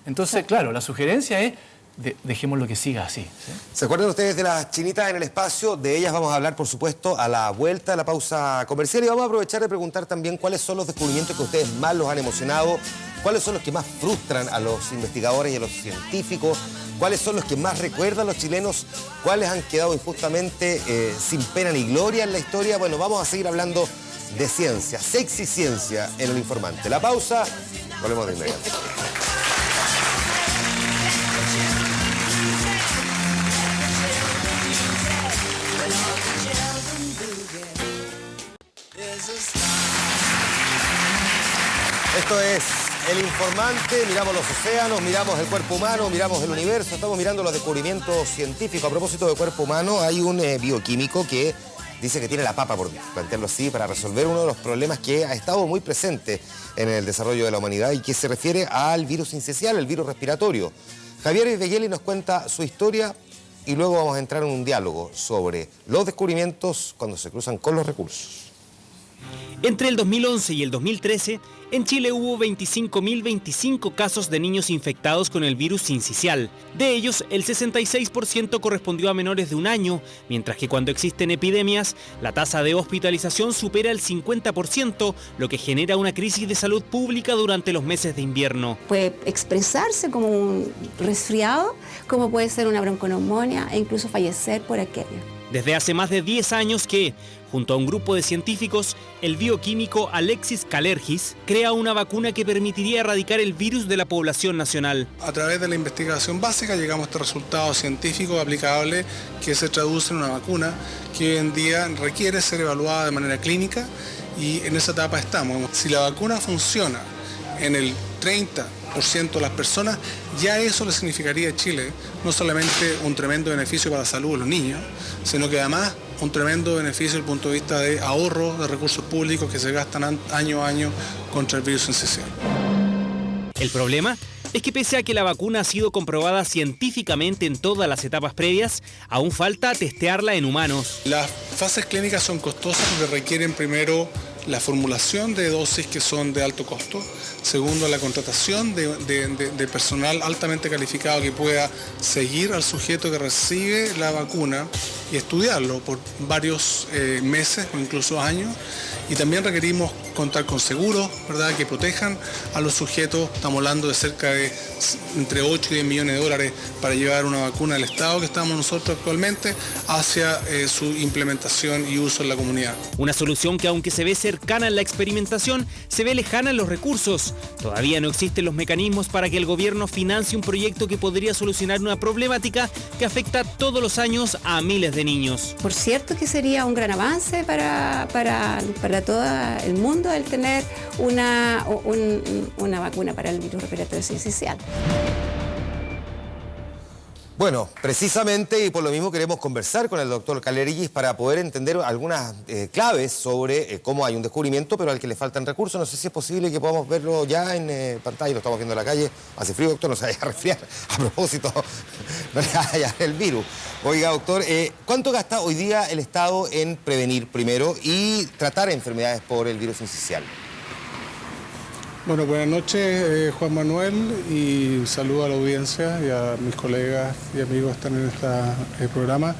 Entonces, claro, la sugerencia es dejemos lo que siga así. ¿Sí? ¿Se acuerdan ustedes de las chinitas en el espacio? De ellas vamos a hablar, por supuesto, a la vuelta de la pausa comercial y vamos a aprovechar de preguntar también cuáles son los descubrimientos que a ustedes más los han emocionado, cuáles son los que más frustran a los investigadores y a los científicos, cuáles son los que más recuerdan los chilenos, cuáles han quedado injustamente sin pena ni gloria en la historia. Bueno, vamos a seguir hablando de ciencia, sexy ciencia en El Informante. La pausa, volvemos de inmediato. Esto es El Informante, miramos los océanos, miramos el cuerpo humano, miramos el universo, estamos mirando los descubrimientos científicos. A propósito del cuerpo humano, hay un bioquímico que dice que tiene la papa, por plantearlo así, para resolver uno de los problemas que ha estado muy presente en el desarrollo de la humanidad y que se refiere al virus sincicial, el virus respiratorio. Javier Begelli nos cuenta su historia y luego vamos a entrar en un diálogo sobre los descubrimientos cuando se cruzan con los recursos. Entre el 2011 y el 2013, en Chile hubo 25.025 casos de niños infectados con el virus sincicial. De ellos, el 66% correspondió a menores de 1 año, mientras que cuando existen epidemias, la tasa de hospitalización supera el 50%, lo que genera una crisis de salud pública durante los meses de invierno. Puede expresarse como un resfriado, como puede ser una bronconeumonía e incluso fallecer por aquello. Desde hace más de 10 años que, junto a un grupo de científicos, el bioquímico Alexis Kalergis crea una vacuna que permitiría erradicar el virus de la población nacional. A través de la investigación básica llegamos a este resultado científico aplicable que se traduce en una vacuna que hoy en día requiere ser evaluada de manera clínica y en esa etapa estamos. Si la vacuna funciona en el 30% de las personas, ya eso le significaría a Chile no solamente un tremendo beneficio para la salud de los niños, sino que además un tremendo beneficio desde el punto de vista de ahorro de recursos públicos que se gastan año a año contra el virus sincicial. El problema es que pese a que la vacuna ha sido comprobada científicamente en todas las etapas previas, aún falta testearla en humanos. Las fases clínicas son costosas porque requieren primero la formulación de dosis que son de alto costo, segundo la contratación de personal altamente calificado que pueda seguir al sujeto que recibe la vacuna y estudiarlo por varios meses o incluso años, y también requerimos contar con seguros, ¿verdad?, que protejan a los sujetos. Estamos hablando de cerca de entre 8 y 10 millones de dólares para llevar una vacuna del Estado que estamos nosotros actualmente hacia su implementación y uso en la comunidad. Una solución que, aunque se ve cercana en la experimentación, se ve lejana en los recursos. Todavía no existen los mecanismos para que el gobierno financie un proyecto que podría solucionar una problemática que afecta todos los años a miles de niños. Por cierto que sería un gran avance para todo el mundo el tener una vacuna para el virus respiratorio sincicial. Bueno, precisamente, y por lo mismo queremos conversar con el doctor Kalergis para poder entender algunas claves sobre cómo hay un descubrimiento, pero al que le faltan recursos. No sé si es posible que podamos verlo ya en pantalla, lo estamos viendo en la calle. Hace frío, doctor, no se vaya a resfriar. A propósito, no le vaya el virus. Oiga, doctor, ¿cuánto gasta hoy día el Estado en prevenir primero y tratar enfermedades por el virus sincicial? Bueno, buenas noches, Juan Manuel, y saludo a la audiencia y a mis colegas y amigos que están en este programa.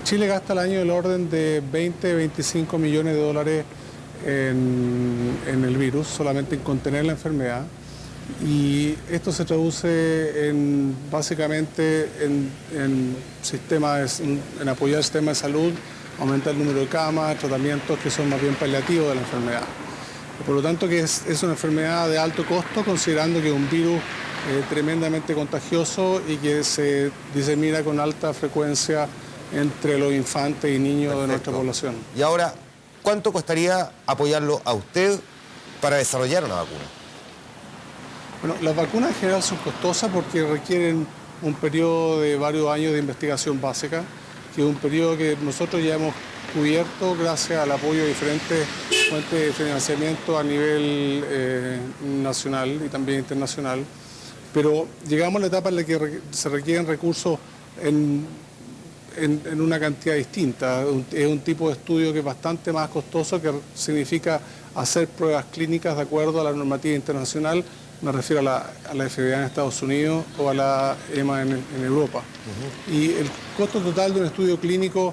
Chile gasta al año del orden de 20-25 millones de dólares en el virus, solamente en contener la enfermedad. Y esto se traduce básicamente en apoyar el sistema de salud, aumentar el número de camas, tratamientos que son más bien paliativos de la enfermedad. Por lo tanto, que es una enfermedad de alto costo, considerando que es un virus tremendamente contagioso y que se disemina con alta frecuencia entre los infantes y niños. Perfecto. De nuestra población. Y ahora, ¿cuánto costaría apoyarlo a usted para desarrollar una vacuna? Bueno, las vacunas en general son costosas porque requieren un periodo de varios años de investigación básica, que es un periodo que nosotros ya hemos cubierto gracias al apoyo de diferentes fuentes de financiamiento a nivel nacional y también internacional. Pero llegamos a la etapa en la que se requieren recursos en una cantidad distinta. Es un tipo de estudio que es bastante más costoso, que significa hacer pruebas clínicas de acuerdo a la normativa internacional. Me refiero a la FDA en Estados Unidos o a la EMA en Europa. Y el costo total de un estudio clínico,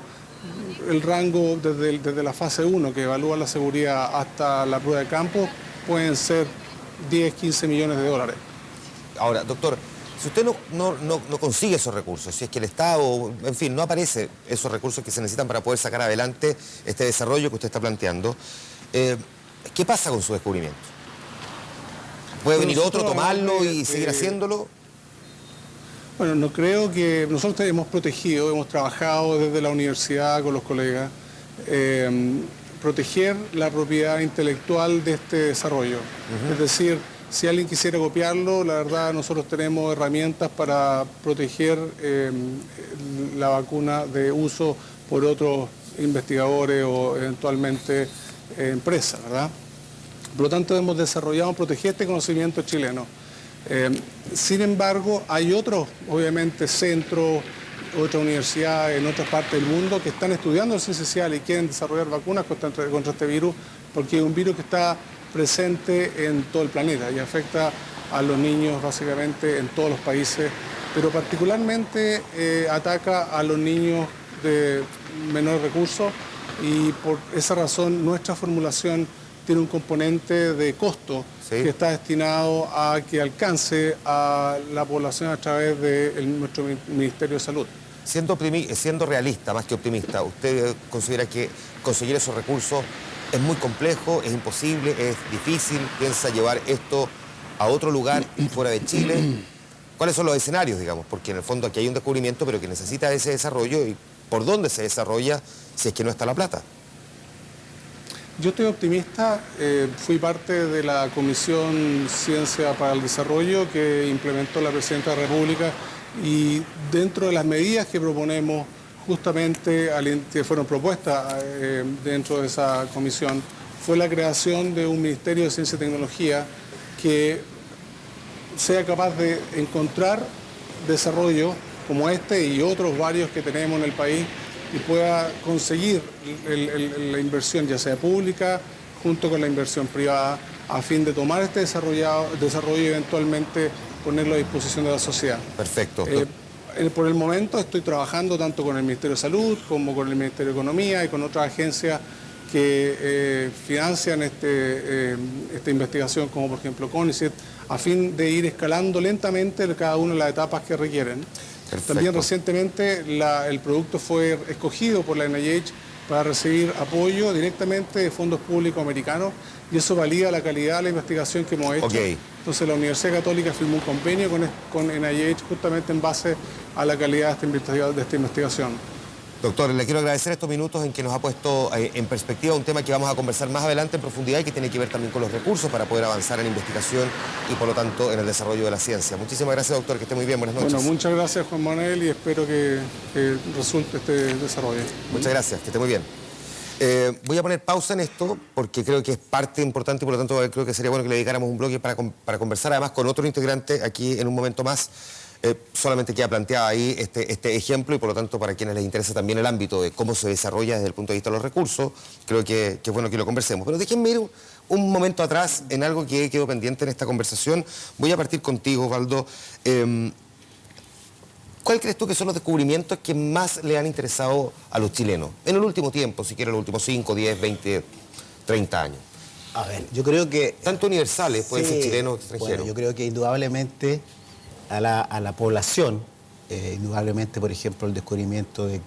el rango desde la fase 1, que evalúa la seguridad, hasta la prueba de campo, pueden ser 10-15 millones de dólares. Ahora, doctor, si usted no consigue esos recursos, si es que el Estado, en fin, no aparece esos recursos que se necesitan para poder sacar adelante este desarrollo que usted está planteando, ¿qué pasa con su descubrimiento? ¿Puede venir otro, tomarlo y seguir haciéndolo? Bueno, no creo que... Nosotros hemos protegido, hemos trabajado desde la universidad con los colegas, proteger la propiedad intelectual de este desarrollo. Es decir, si alguien quisiera copiarlo, la verdad nosotros tenemos herramientas para proteger la vacuna de uso por otros investigadores o eventualmente empresas, ¿verdad? Por lo tanto, hemos desarrollado, proteger este conocimiento chileno. Sin embargo, hay otros, obviamente, centros, otras universidades en otras partes del mundo que están estudiando el sincicial y quieren desarrollar vacunas contra este virus, porque es un virus que está presente en todo el planeta y afecta a los niños básicamente en todos los países, pero particularmente ataca a los niños de menores recursos, y por esa razón nuestra formulación tiene un componente de costo que está destinado a que alcance a la población a través de nuestro Ministerio de Salud. Siendo realista, más que optimista, ¿usted considera que conseguir esos recursos es muy complejo, es imposible, es difícil? ¿Piensa llevar esto a otro lugar fuera de Chile? ¿Cuáles son los escenarios, digamos? Porque en el fondo aquí hay un descubrimiento, pero que necesita ese desarrollo, y ¿por dónde se desarrolla si es que no está la plata? Yo estoy optimista, fui parte de la Comisión Ciencia para el Desarrollo que implementó la Presidenta de la República, y dentro de las medidas que proponemos, justamente que fueron propuestas dentro de esa comisión, fue la creación de un Ministerio de Ciencia y Tecnología que sea capaz de encontrar desarrollo como este y otros varios que tenemos en el país, y pueda conseguir la inversión, ya sea pública, junto con la inversión privada, a fin de tomar este desarrollo y eventualmente ponerlo a disposición de la sociedad. Perfecto. Por el momento estoy trabajando tanto con el Ministerio de Salud como con el Ministerio de Economía y con otras agencias que financian esta investigación, como por ejemplo CONICET, a fin de ir escalando lentamente cada una de las etapas que requieren. Perfecto. También recientemente el producto fue escogido por la NIH para recibir apoyo directamente de fondos públicos americanos, y eso valida la calidad de la investigación que hemos hecho. Okay. Entonces la Universidad Católica firmó un convenio con NIH justamente en base a la calidad de esta investigación. Doctor, le quiero agradecer estos minutos en que nos ha puesto en perspectiva un tema que vamos a conversar más adelante en profundidad y que tiene que ver también con los recursos para poder avanzar en investigación y por lo tanto en el desarrollo de la ciencia. Muchísimas gracias, doctor, que esté muy bien, buenas noches. Bueno, muchas gracias, Juan Manuel, y espero que resulte este desarrollo. Muchas gracias, que esté muy bien. Voy a poner pausa en esto porque creo que es parte importante y por lo tanto creo que sería bueno que le dedicáramos un bloque para conversar además con otro integrante aquí en un momento más. Solamente queda planteado ahí este ejemplo y por lo tanto para quienes les interesa también el ámbito de cómo se desarrolla desde el punto de vista de los recursos, creo que es bueno que lo conversemos. Pero déjenme ir un momento atrás en algo que quedó pendiente en esta conversación. Voy a partir contigo, Osvaldo. ¿Cuál crees tú que son los descubrimientos que más le han interesado a los chilenos en el último tiempo, si quieres los últimos 5, 10, 20, 30 años? A ver, yo creo que... Tanto universales, pueden ser chilenos o extranjeros. Bueno, yo creo que indudablemente a la población, indudablemente, por ejemplo, el descubrimiento del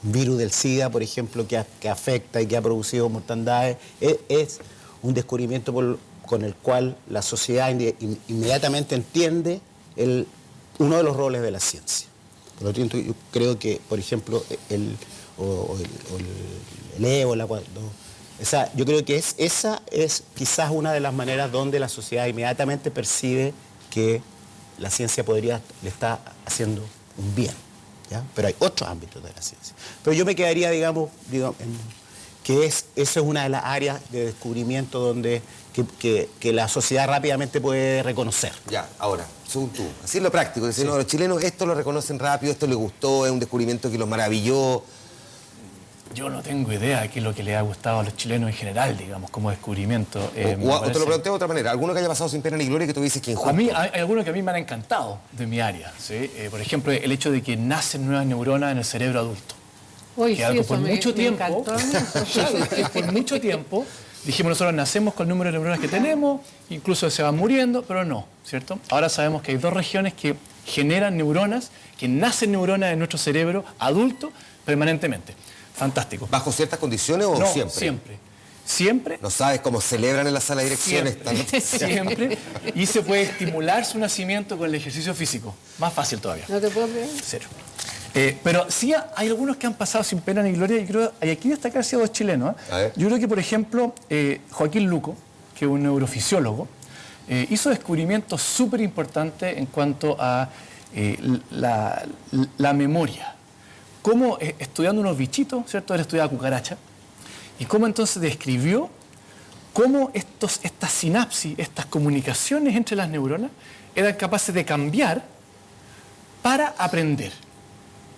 virus del SIDA, por ejemplo, que afecta y que ha producido mortandades, es un descubrimiento con el cual la sociedad inmediatamente entiende uno de los roles de la ciencia. Por lo tanto, yo creo que, por ejemplo, el ébola, yo creo que esa es quizás una de las maneras donde la sociedad inmediatamente percibe que la ciencia le está haciendo un bien, ¿ya? Pero hay otros ámbitos de la ciencia. Pero yo me quedaría, digamos que esa es una de las áreas de descubrimiento donde que la sociedad rápidamente puede reconocer. Ya, ahora, según tú, así es lo práctico, decir, no, los chilenos esto lo reconocen rápido, esto les gustó, es un descubrimiento que los maravilló. Yo no tengo idea de qué es lo que le ha gustado a los chilenos en general, digamos, como descubrimiento. O te lo planteo de otra manera, ¿alguno que haya pasado sin pena ni gloria que tú dices que injusto? A mí hay algunos que a mí me han encantado de mi área, ¿sí? Por ejemplo, el hecho de que nacen nuevas neuronas en el cerebro adulto. Uy, que sí, por mucho tiempo, por mucho tiempo, dijimos nosotros nacemos con el número de neuronas que tenemos, incluso se van muriendo, pero no, ¿cierto? Ahora sabemos que hay 2 regiones que generan neuronas, que nacen neuronas en nuestro cerebro adulto permanentemente. Fantástico. ¿Bajo ciertas condiciones o no, siempre? Siempre. Siempre. ¿No sabes cómo celebran en la sala de direcciones? Siempre. Y se puede estimular su nacimiento con el ejercicio físico. Más fácil todavía. ¿No te puedo creer? Cero. Pero sí hay algunos que han pasado sin pena ni gloria y creo, hay aquí destacar si 2 chilenos. Yo creo que, por ejemplo, Joaquín Luco, que es un neurofisiólogo, hizo descubrimientos súper importantes en cuanto a la memoria. Cómo estudiando unos bichitos, ¿cierto? Él estudiaba cucaracha, y cómo entonces describió cómo estas sinapsis, estas comunicaciones entre las neuronas eran capaces de cambiar para aprender.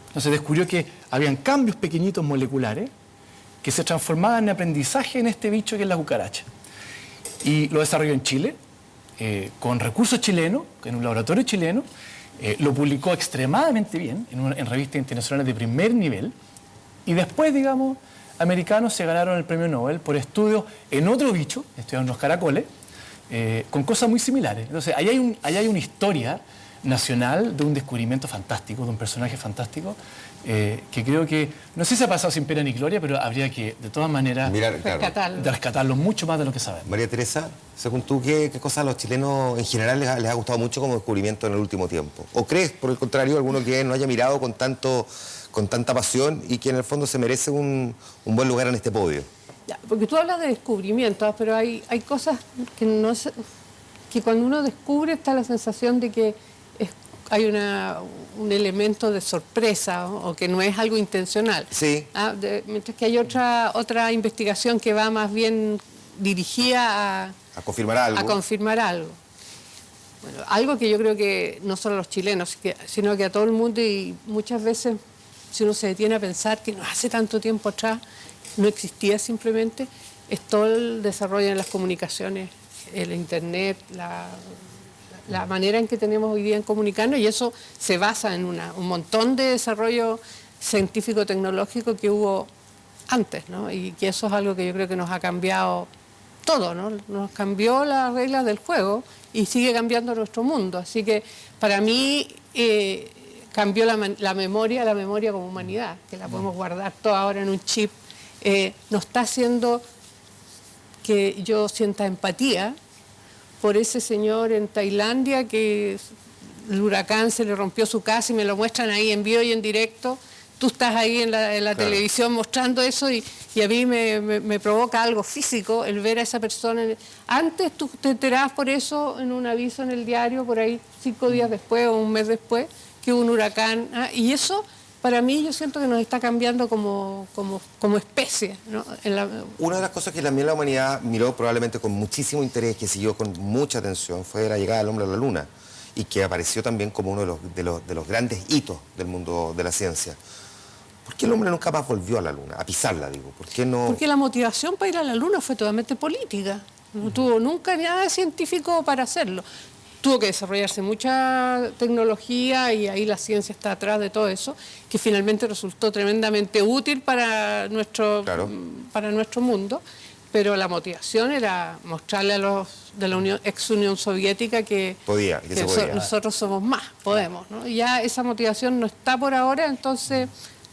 Entonces descubrió que habían cambios pequeñitos moleculares que se transformaban en aprendizaje en este bicho que es la cucaracha. Y lo desarrolló en Chile, con recursos chilenos, en un laboratorio chileno, lo publicó extremadamente bien en revistas internacionales de primer nivel y después, digamos, americanos se ganaron el premio Nobel por estudios en otro bicho, estudiaron los caracoles, con cosas muy similares. Entonces, ahí hay una historia nacional de un descubrimiento fantástico, de un personaje fantástico, que creo que, no sé si ha pasado sin pena ni gloria, pero habría que, de todas maneras, rescatarlo mucho más de lo que sabemos. María Teresa, según tú, ¿qué cosas a los chilenos en general les ha gustado mucho como descubrimiento en el último tiempo? ¿O crees, por el contrario, alguno que no haya mirado con tanta pasión y que en el fondo se merece un buen lugar en este podio? Ya, porque tú hablas de descubrimientos, pero hay cosas que cuando uno descubre está la sensación de que hay un elemento de sorpresa o que no es algo intencional. Sí. Mientras que hay otra investigación que va más bien dirigida a confirmar algo. A confirmar algo. Bueno, algo que yo creo que no solo a los chilenos, sino que a todo el mundo, y muchas veces si uno se detiene a pensar que no hace tanto tiempo atrás no existía simplemente, es todo el desarrollo en las comunicaciones, el internet, la manera en que tenemos hoy día en comunicarnos, y eso se basa en un montón de desarrollo científico-tecnológico que hubo antes, ¿no? Y que eso es algo que yo creo que nos ha cambiado todo, ¿no? Nos cambió las reglas del juego y sigue cambiando nuestro mundo. Así que para mí cambió la memoria como humanidad, que la podemos guardar toda ahora en un chip. Nos está haciendo que yo sienta empatía por ese señor en Tailandia que el huracán se le rompió su casa y me lo muestran ahí en vivo y en directo. Tú estás ahí en la televisión mostrando eso y a mí me provoca algo físico el ver a esa persona. Antes tú te enterabas por eso en un aviso en el diario, por ahí 5 días después o un mes después, que hubo un huracán. Y eso, para mí, yo siento que nos está cambiando como especie, ¿no? Una de las cosas que también la humanidad miró probablemente con muchísimo interés, que siguió con mucha atención, fue la llegada del hombre a la Luna, y que apareció también como uno de los grandes hitos del mundo de la ciencia. ¿Por qué el hombre nunca más volvió a la Luna, a pisarla, digo? ¿Por qué no? Porque la motivación para ir a la Luna fue totalmente política. No tuvo nunca nada científico para hacerlo. Tuvo que desarrollarse mucha tecnología y ahí la ciencia está atrás de todo eso, que finalmente resultó tremendamente útil para nuestro mundo. Pero la motivación era mostrarle a los de la ex Unión Soviética que nosotros somos más, podemos, ¿no? Y ya esa motivación no está por ahora, entonces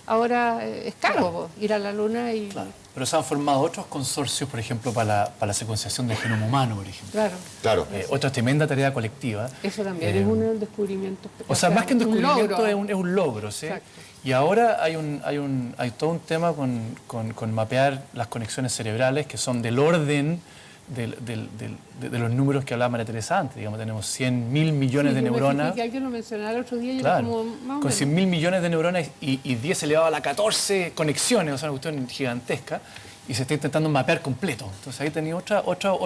ahora es caro ir a la Luna y... Claro. Pero se han formado otros consorcios, por ejemplo, para la secuenciación del genoma humano, por ejemplo. Claro. Otra tremenda tarea colectiva. Eso también es un descubrimiento. O sea, más que un descubrimiento, es un logro, ¿sí? Exacto. Y ahora hay todo un tema con mapear las conexiones cerebrales que son del orden de los números que hablaba María Teresa antes. Digamos, tenemos 100.000 millones de neuronas. Que alguien lo mencionaba el otro día y claro, era como más con 100.000 millones de neuronas y 10 elevado a la 14 conexiones, o sea, una cuestión gigantesca, y se está intentando mapear completo. Entonces ahí tenía otro...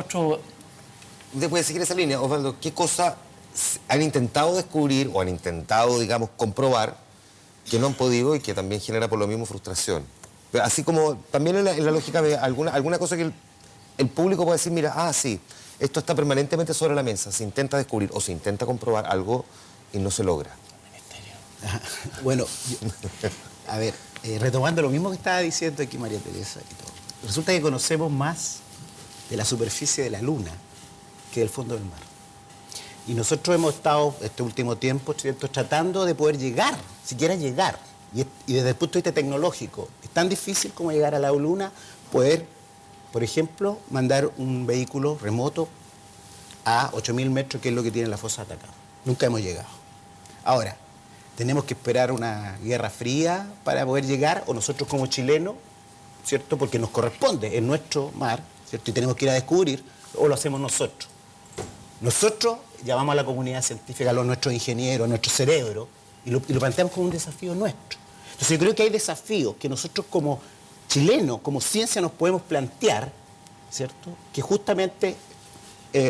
Usted puede seguir esa línea, Osvaldo. ¿Qué cosa han intentado descubrir o han intentado, digamos, comprobar que no han podido y que también genera por lo mismo frustración? Pero así como también en la lógica de alguna cosa que el público puede decir, mira, sí, esto está permanentemente sobre la mesa, se intenta descubrir o se intenta comprobar algo y no se logra. Bueno, a ver, retomando lo mismo que estaba diciendo aquí María Teresa y todo, resulta que conocemos más de la superficie de la Luna que del fondo del mar. Y nosotros hemos estado este último tiempo, ¿cierto?, tratando de poder llegar, siquiera llegar. Y desde el punto de vista tecnológico, es tan difícil como llegar a la Luna, poder, por ejemplo, mandar un vehículo remoto a 8.000 metros, que es lo que tiene la fosa de Atacama. Nunca hemos llegado. Ahora, tenemos que esperar una guerra fría para poder llegar, o nosotros como chilenos, ¿cierto?, porque nos corresponde, en nuestro mar, ¿cierto?, y tenemos que ir a descubrir, o lo hacemos nosotros. Nosotros llamamos a la comunidad científica, a nuestros ingenieros, a nuestro cerebro, y lo planteamos como un desafío nuestro. Entonces yo creo que hay desafíos que nosotros como chilenos, como ciencia, nos podemos plantear, ¿cierto?, que justamente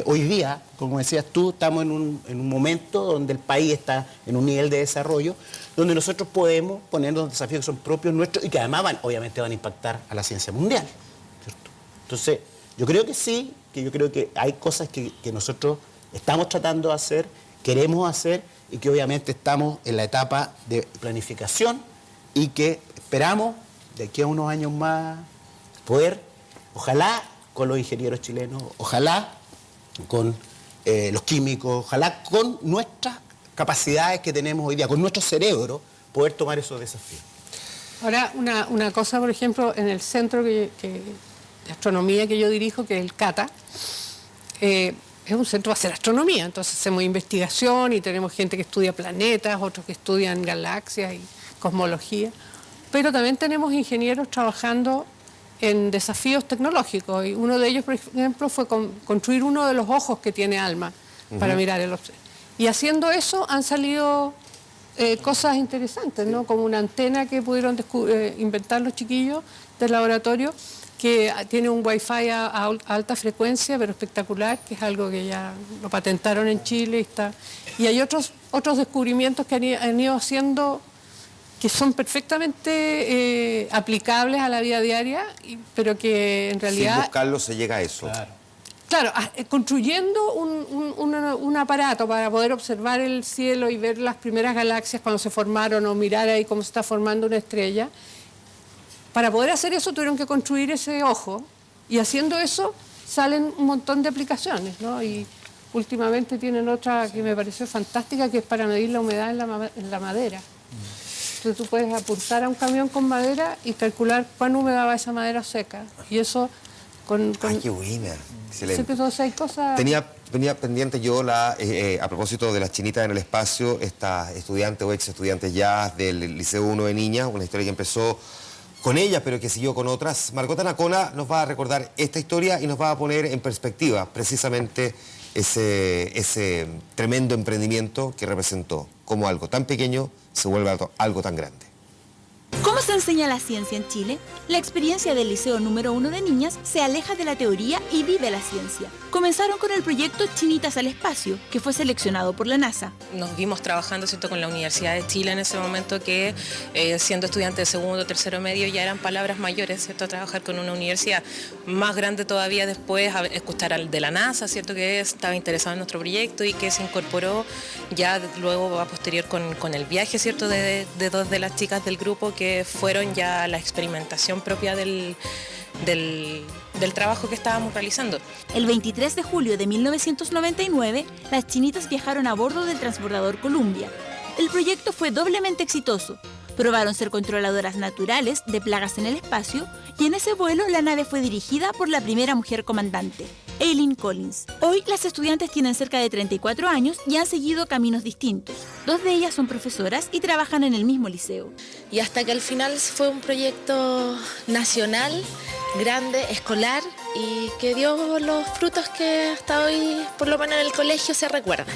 hoy día, como decías tú, estamos en un momento donde el país está en un nivel de desarrollo, donde nosotros podemos ponernos desafíos que son propios nuestros y que además obviamente van a impactar a la ciencia mundial, ¿cierto? Entonces, yo creo que sí, que yo creo que hay cosas que nosotros estamos tratando de hacer, queremos hacer, y que obviamente estamos en la etapa de planificación y que esperamos de aquí a unos años más poder, ojalá con los ingenieros chilenos, ojalá con los químicos, ojalá con nuestras capacidades que tenemos hoy día, con nuestro cerebro, poder tomar esos desafíos. Ahora, una cosa, por ejemplo, en el centro de astronomía que yo dirijo, que es el CATA, es un centro para hacer astronomía, entonces hacemos investigación y tenemos gente que estudia planetas, otros que estudian galaxias y cosmología, pero también tenemos ingenieros trabajando en desafíos tecnológicos, y uno de ellos, por ejemplo, fue construir uno de los ojos que tiene ALMA para mirar el observador. Y haciendo eso han salido cosas interesantes, ¿no?, como una antena que pudieron inventar los chiquillos del laboratorio, que tiene un Wi-Fi a alta frecuencia, pero espectacular, que es algo que ya lo patentaron en Chile. Y hay otros descubrimientos que han ido haciendo que son perfectamente aplicables a la vida diaria, pero que en realidad... Sin buscarlo se llega a eso. Claro, construyendo un aparato para poder observar el cielo y ver las primeras galaxias cuando se formaron, o mirar ahí cómo se está formando una estrella, para poder hacer eso tuvieron que construir ese ojo, y haciendo eso salen un montón de aplicaciones, ¿no? Y últimamente tienen otra que me pareció fantástica, que es para medir la humedad en la madera. Entonces tú puedes apuntar a un camión con madera y calcular cuán húmeda va esa madera seca. Y eso ¡Ay, qué buena! Excelente. Sí, entonces hay cosas... Tenía pendiente yo, a propósito de las chinitas en el espacio, estas estudiantes o ex estudiantes ya del Liceo 1 de Niñas, una historia que empezó con ellas, pero que siguió con otras. Margot Anacona nos va a recordar esta historia y nos va a poner en perspectiva precisamente ese tremendo emprendimiento que representó, cómo algo tan pequeño se vuelve algo tan grande. ¿Cómo se enseña la ciencia en Chile? La experiencia del Liceo número 1 de Niñas se aleja de la teoría y vive la ciencia. Comenzaron con el proyecto Chinitas al Espacio, que fue seleccionado por la NASA. Nos vimos trabajando, ¿cierto?, con la Universidad de Chile en ese momento, que siendo estudiante de segundo o tercero medio ya eran palabras mayores, ¿cierto?, trabajar con una universidad más grande todavía después, a escuchar al de la NASA, ¿cierto?, que estaba interesado en nuestro proyecto y que se incorporó ya luego a posterior con el viaje, ¿cierto?, de dos de las chicas del grupo que fueron ya a la experimentación propia del trabajo que estábamos realizando. El 23 de julio de 1999, las chinitas viajaron a bordo del transbordador Columbia. El proyecto fue doblemente exitoso. Probaron ser controladoras naturales de plagas en el espacio y en ese vuelo la nave fue dirigida por la primera mujer comandante, Eileen Collins. Hoy las estudiantes tienen cerca de 34 años y han seguido caminos distintos. 2 de ellas son profesoras y trabajan en el mismo liceo. Y hasta que al final fue un proyecto nacional, grande, escolar, y que dio los frutos que hasta hoy, por lo menos en el colegio, se recuerdan.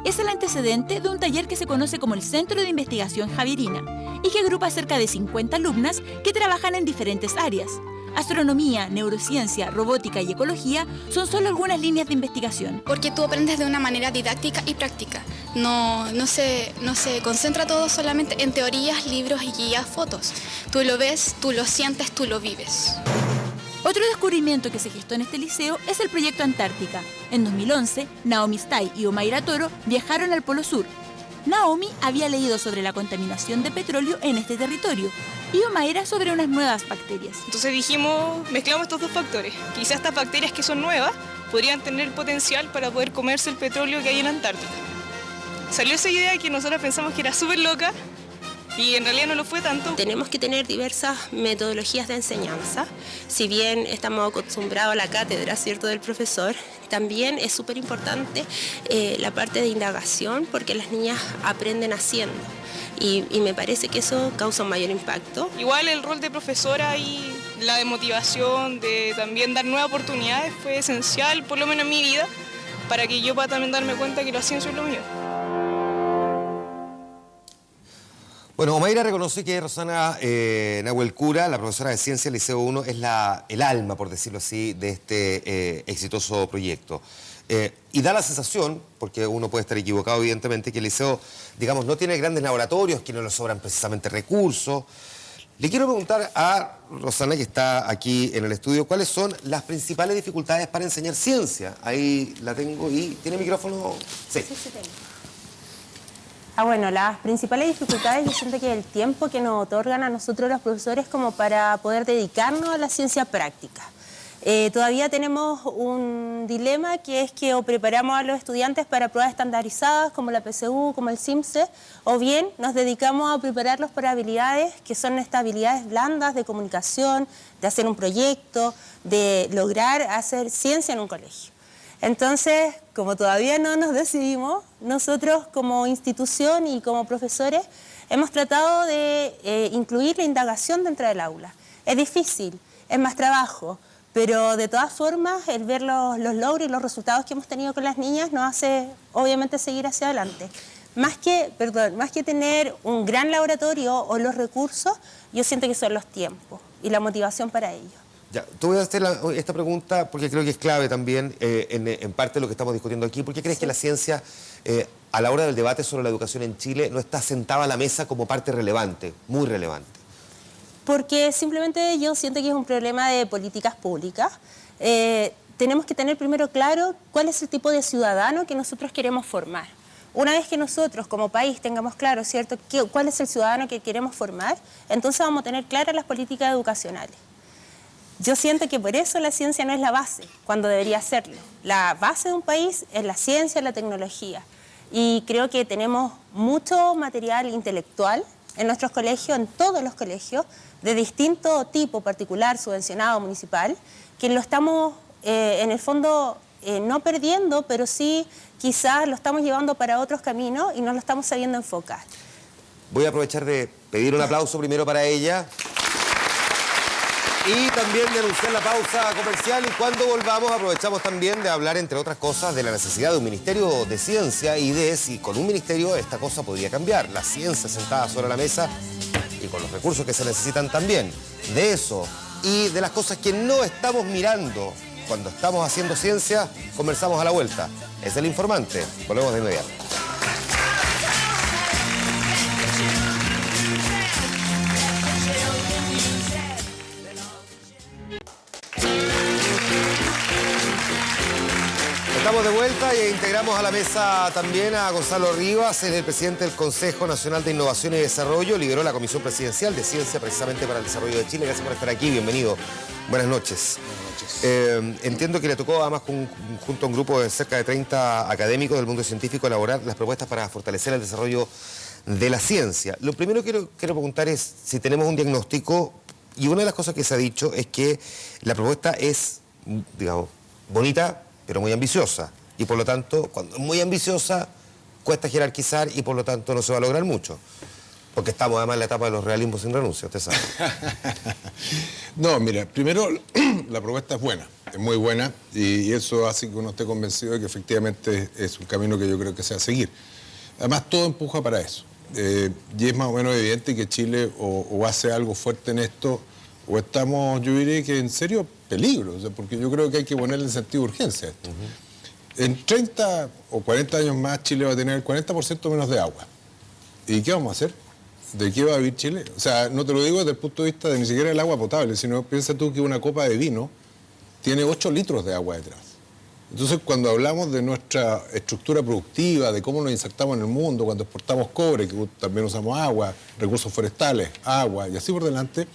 Es el antecedente de un taller que se conoce como el Centro de Investigación Javierina y que agrupa cerca de 50 alumnas que trabajan en diferentes áreas. Astronomía, neurociencia, robótica y ecología son solo algunas líneas de investigación. Porque tú aprendes de una manera didáctica y práctica. No se concentra todo solamente en teorías, libros y guías, fotos. Tú lo ves, tú lo sientes, tú lo vives. Otro descubrimiento que se gestó en este liceo es el proyecto Antártica. En 2011, Naomi Stay y Omaira Toro viajaron al Polo Sur. Naomi había leído sobre la contaminación de petróleo en este territorio y Omaira sobre unas nuevas bacterias. Entonces dijimos, mezclamos estos dos factores. Quizás estas bacterias que son nuevas podrían tener potencial para poder comerse el petróleo que hay en la Antártica. Salió esa idea que nosotros pensamos que era súper loca y en realidad no lo fue tanto. Tenemos que tener diversas metodologías de enseñanza. Si bien estamos acostumbrados a la cátedra, ¿cierto?, del profesor, también es súper importante la parte de indagación, porque las niñas aprenden haciendo. Y me parece que eso causa un mayor impacto. Igual el rol de profesora y la de motivación, de también dar nuevas oportunidades, fue esencial, por lo menos en mi vida, para que yo pueda también darme cuenta que la ciencia es lo mío. Bueno, Omaira reconoce que Rosana Nahuel Cura, la profesora de Ciencia del Liceo 1, es el alma, por decirlo así, de este exitoso proyecto. Y da la sensación, porque uno puede estar equivocado evidentemente, que el liceo, digamos, no tiene grandes laboratorios, que no le sobran precisamente recursos. Le quiero preguntar a Rosana, que está aquí en el estudio, ¿cuáles son las principales dificultades para enseñar ciencia? Ahí la tengo y... ¿Tiene micrófono? Sí. Sí, tengo. Bueno, las principales dificultades, yo siento que el tiempo que nos otorgan a nosotros los profesores como para poder dedicarnos a la ciencia práctica. Todavía tenemos un dilema, que es que o preparamos a los estudiantes para pruebas estandarizadas como la PSU, como el CIMSE, o bien nos dedicamos a prepararlos para habilidades que son estas habilidades blandas de comunicación, de hacer un proyecto, de lograr hacer ciencia en un colegio. Entonces, como todavía no nos decidimos, nosotros como institución y como profesores hemos tratado de incluir la indagación dentro del aula. Es difícil, es más trabajo, pero de todas formas el ver los logros y los resultados que hemos tenido con las niñas nos hace obviamente seguir hacia adelante. Más que tener un gran laboratorio o los recursos, yo siento que son los tiempos y la motivación para ello. Ya, te voy a hacer esta pregunta porque creo que es clave también en parte de lo que estamos discutiendo aquí. ¿Por qué crees que la ciencia, a la hora del debate sobre la educación en Chile, no está sentada a la mesa como parte relevante, muy relevante? Porque simplemente yo siento que es un problema de políticas públicas. Tenemos que tener primero claro cuál es el tipo de ciudadano que nosotros queremos formar. Una vez que nosotros como país tengamos claro, ¿cierto?, cuál es el ciudadano que queremos formar, entonces vamos a tener claras las políticas educacionales. Yo siento que por eso la ciencia no es la base, cuando debería serlo. La base de un país es la ciencia, la tecnología. Y creo que tenemos mucho material intelectual en nuestros colegios, en todos los colegios, de distinto tipo, particular, subvencionado, municipal, que lo estamos, en el fondo, no perdiendo, pero sí quizás lo estamos llevando para otros caminos y no lo estamos sabiendo enfocar. Voy a aprovechar de pedir un aplauso primero para ella y también de anunciar la pausa comercial, y cuando volvamos aprovechamos también de hablar, entre otras cosas, de la necesidad de un ministerio de ciencia y de si con un ministerio esta cosa podría cambiar. La ciencia sentada sobre la mesa y con los recursos que se necesitan también. De eso y de las cosas que no estamos mirando cuando estamos haciendo ciencia, conversamos a la vuelta. Es El Informante. Volvemos de inmediato. Estamos de vuelta e integramos a la mesa también a Gonzalo Rivas, es el presidente del Consejo Nacional de Innovación y Desarrollo, lideró la Comisión Presidencial de Ciencia precisamente para el Desarrollo de Chile. Gracias por estar aquí, bienvenido. Buenas noches. Entiendo que le tocó además junto a un grupo de cerca de 30 académicos del mundo científico elaborar las propuestas para fortalecer el desarrollo de la ciencia. Lo primero que quiero preguntar es si tenemos un diagnóstico, y una de las cosas que se ha dicho es que la propuesta es, digamos, bonita, pero muy ambiciosa. Y por lo tanto, cuando es muy ambiciosa, cuesta jerarquizar y por lo tanto no se va a lograr mucho. Porque estamos además en la etapa de los realismos sin renuncia, usted sabe. No, mira, primero la propuesta es buena, es muy buena, y eso hace que uno esté convencido de que efectivamente es un camino que yo creo que se va a seguir. Además, todo empuja para eso. Y es más o menos evidente que Chile o hace algo fuerte en esto, o estamos, yo diré que en serio peligro, o sea, porque yo creo que hay que ponerle en sentido de urgencia a esto. En 30 o 40 años más Chile va a tener el 40% menos de agua. ¿Y qué vamos a hacer? ¿De qué va a vivir Chile? O sea, no te lo digo desde el punto de vista de ni siquiera el agua potable, sino piensa tú que una copa de vino tiene 8 litros de agua detrás. Entonces, cuando hablamos de nuestra estructura productiva, de cómo nos insertamos en el mundo, cuando exportamos cobre, que también usamos agua, recursos forestales, agua y así por delante,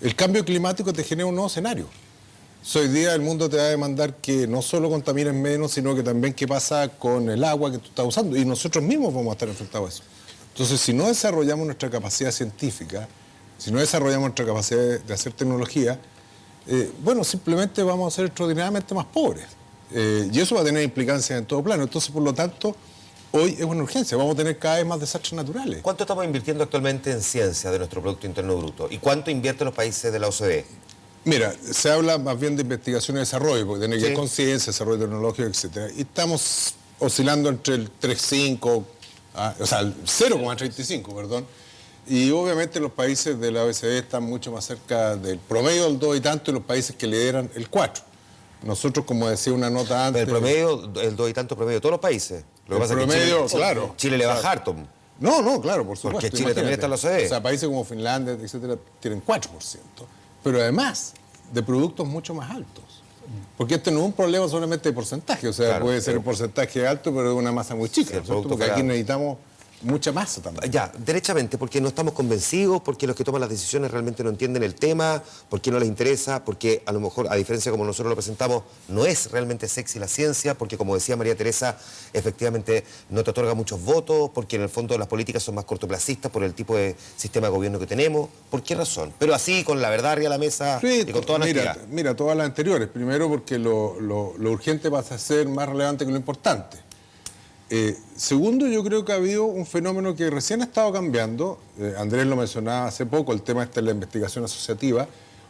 el cambio climático te genera un nuevo escenario. Hoy día el mundo te va a demandar que no solo contamines menos, sino que también qué pasa con el agua que tú estás usando. Y nosotros mismos vamos a estar enfrentados a eso. Entonces, si no desarrollamos nuestra capacidad científica, si no desarrollamos nuestra capacidad de hacer tecnología, bueno, simplemente vamos a ser extraordinariamente más pobres. Y eso va a tener implicancias en todo plano. Entonces, por lo tanto, hoy es una urgencia. Vamos a tener cada vez más desastres naturales. ¿Cuánto estamos invirtiendo actualmente en ciencia de nuestro Producto Interno Bruto? ¿Y cuánto invierten los países de la OCDE? Mira, se habla más bien de investigación y desarrollo, porque tiene que ver con ciencia, desarrollo tecnológico, etc. Y estamos oscilando entre el 3,5, o sea, el 0,35, perdón. Y obviamente los países de la OECD están mucho más cerca del promedio del 2 y tanto, y los países que lideran el 4. Nosotros, como decía una nota antes... El promedio, el 2 y tanto promedio de todos los países. Lo que pasa promedio, es que Chile, claro. Chile le baja harto. No, claro, por supuesto. Porque Chile también está en la OCDE. O sea, países como Finlandia, etcétera, tienen 4%. Pero además de productos mucho más altos. Porque este no es un problema solamente de porcentaje. O sea, claro, puede ser un porcentaje alto, pero de una masa muy chica. Porque aquí necesitamos mucha masa también. Ya, derechamente, porque no estamos convencidos, porque los que toman las decisiones realmente no entienden el tema, porque no les interesa, porque a lo mejor, a diferencia como nosotros lo presentamos, no es realmente sexy la ciencia, porque como decía María Teresa, efectivamente no te otorga muchos votos, porque en el fondo las políticas son más cortoplacistas por el tipo de sistema de gobierno que tenemos. ¿Por qué razón? Pero así, con la verdad arriba de la mesa y con toda la mira, todas las anteriores. Primero porque lo urgente pasa a ser más relevante que lo importante. Segundo, yo creo que ha habido un fenómeno que recién ha estado cambiando, Andrés lo mencionaba hace poco, el tema de la investigación asociativa,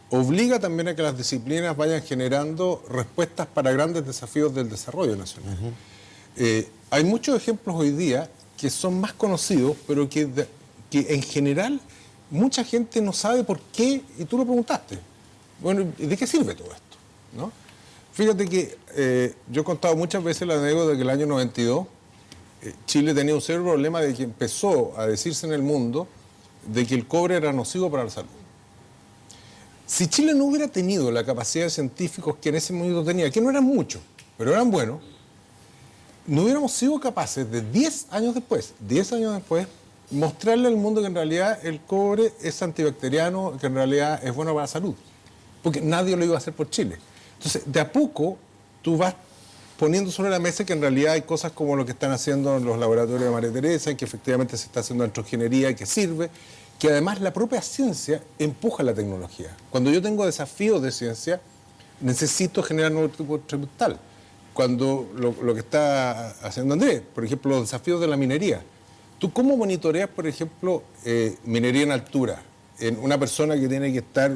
obliga también a que las disciplinas vayan generando respuestas para grandes desafíos del desarrollo nacional. Hay muchos ejemplos hoy día que son más conocidos, pero que en general mucha gente no sabe por qué, y tú lo preguntaste. Bueno, ¿y de qué sirve todo esto? ¿No? Fíjate que yo he contado muchas veces la anécdota de que el año 92 Chile tenía un serio problema de que empezó a decirse en el mundo de que el cobre era nocivo para la salud. Si Chile no hubiera tenido la capacidad de científicos que en ese momento tenía, que no eran muchos, pero eran buenos, no hubiéramos sido capaces de 10 años después, mostrarle al mundo que en realidad el cobre es antibacteriano, que en realidad es bueno para la salud. Porque nadie lo iba a hacer por Chile. Entonces, de a poco, tú vas poniendo sobre la mesa que en realidad hay cosas como lo que están haciendo en los laboratorios de María Teresa, que efectivamente se está haciendo electroingeniería y que sirve, que además la propia ciencia empuja la tecnología. Cuando yo tengo desafíos de ciencia, necesito generar nuevo tipo tributal. Cuando lo que está haciendo Andrés, por ejemplo, los desafíos de la minería. ¿Tú cómo monitoreas, por ejemplo, minería en altura? En una persona que tiene que estar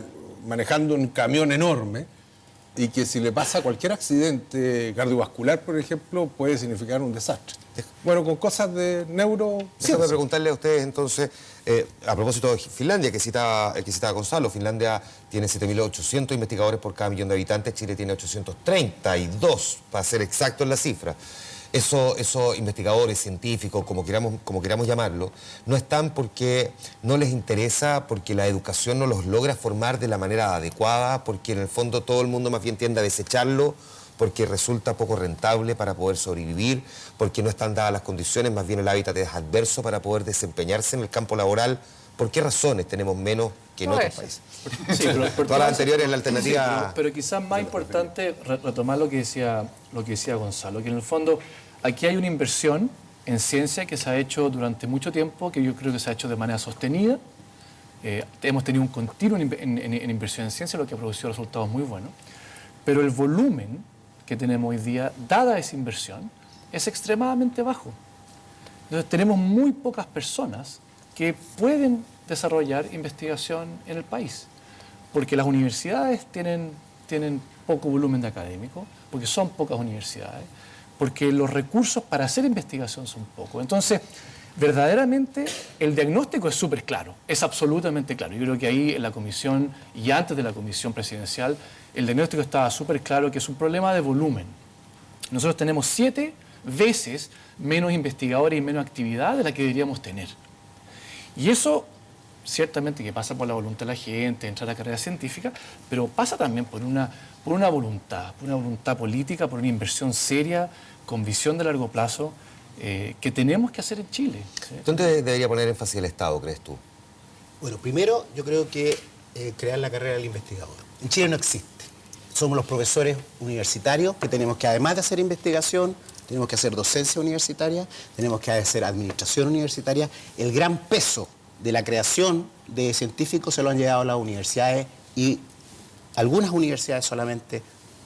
manejando un camión enorme y que si le pasa cualquier accidente cardiovascular, por ejemplo, puede significar un desastre. Bueno, con cosas de neurociencia. Déjame preguntarle a ustedes entonces, a propósito de Finlandia, que citaba Gonzalo. Finlandia tiene 7.800 investigadores por cada millón de habitantes, Chile tiene 832, para ser exacto en la cifra. Esos investigadores, científicos, como queramos llamarlo, no están porque no les interesa, porque la educación no los logra formar de la manera adecuada, porque en el fondo todo el mundo más bien tiende a desecharlo, porque resulta poco rentable para poder sobrevivir, porque no están dadas las condiciones, más bien el hábitat es adverso para poder desempeñarse en el campo laboral. ¿Por qué razones tenemos menos que en otros países? Sí, pero todas las anteriores, la alternativa... Sí, pero quizás más importante retomar lo que decía Gonzalo, que en el fondo aquí hay una inversión en ciencia que se ha hecho durante mucho tiempo, que yo creo que se ha hecho de manera sostenida. Hemos tenido un continuo en inversión en ciencia, lo que ha producido resultados muy buenos. Pero el volumen que tenemos hoy día, dada esa inversión, es extremadamente bajo. Entonces tenemos muy pocas personas que pueden desarrollar investigación en el país, porque las universidades tienen poco volumen de académicos, porque son pocas universidades, porque los recursos para hacer investigación son pocos. Entonces, verdaderamente, el diagnóstico es súper claro, es absolutamente claro. Yo creo que ahí en la comisión y antes de la comisión presidencial, el diagnóstico estaba súper claro que es un problema de volumen. Nosotros tenemos 7 veces menos investigadores y menos actividad de la que deberíamos tener. Y eso, ciertamente que pasa por la voluntad de la gente, entrar a la carrera científica, pero pasa también por una voluntad política, por una inversión seria, con visión de largo plazo, que tenemos que hacer en Chile. ¿Sí? ¿Dónde debería poner énfasis el Estado, crees tú? Bueno, primero yo creo que crear la carrera del investigador. En Chile no existe. Somos los profesores universitarios que tenemos que, además de hacer investigación, tenemos que hacer docencia universitaria, tenemos que hacer administración universitaria. El gran peso de la creación de científicos se lo han llevado las universidades y algunas universidades solamente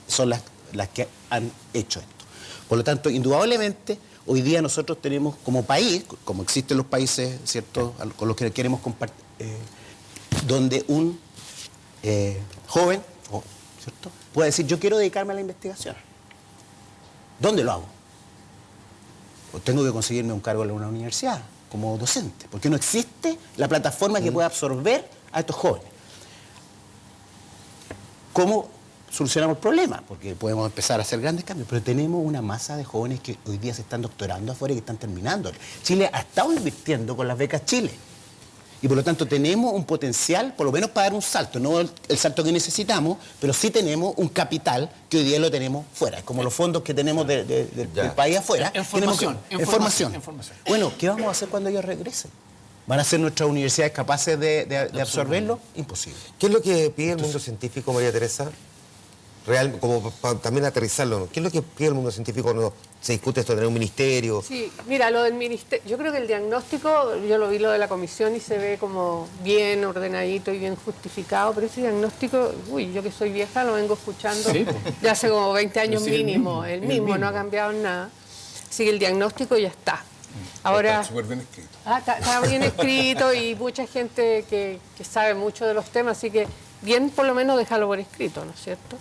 son las que han hecho esto. Por lo tanto, indudablemente, hoy día nosotros tenemos como país, como existen los países, ¿cierto?, con los que queremos compartir, donde un joven, ¿cierto?, puede decir, yo quiero dedicarme a la investigación. ¿Dónde lo hago? Pues tengo que conseguirme un cargo en una universidad como docente, porque no existe la plataforma que pueda absorber a estos jóvenes. ¿Cómo solucionamos el problema? Porque podemos empezar a hacer grandes cambios, pero tenemos una masa de jóvenes que hoy día se están doctorando afuera y que están terminando. Chile ha estado invirtiendo con las becas Chile. Y por lo tanto tenemos un potencial, por lo menos para dar un salto, no el salto que necesitamos, pero sí tenemos un capital que hoy día lo tenemos fuera. Es como los fondos que tenemos del país afuera. En formación. Bueno, ¿qué vamos a hacer cuando ellos regresen? ¿Van a ser nuestras universidades capaces de absorberlo? Imposible. ¿Qué es lo que pide el mundo científico, María Teresa? Real, como para también aterrizarlo, ¿qué es lo que pide el mundo científico cuando se discute esto de tener un ministerio? Sí, mira, lo del ministerio, yo creo que el diagnóstico, yo lo vi lo de la comisión y se ve como bien ordenadito y bien justificado, pero ese diagnóstico, yo que soy vieja lo vengo escuchando de hace como 20 años mínimo, el mismo, no ha cambiado nada, así que el diagnóstico ya está. Ahora, está súper bien escrito. Está bien escrito y mucha gente que sabe mucho de los temas, así que bien por lo menos dejarlo por escrito, ¿no es cierto?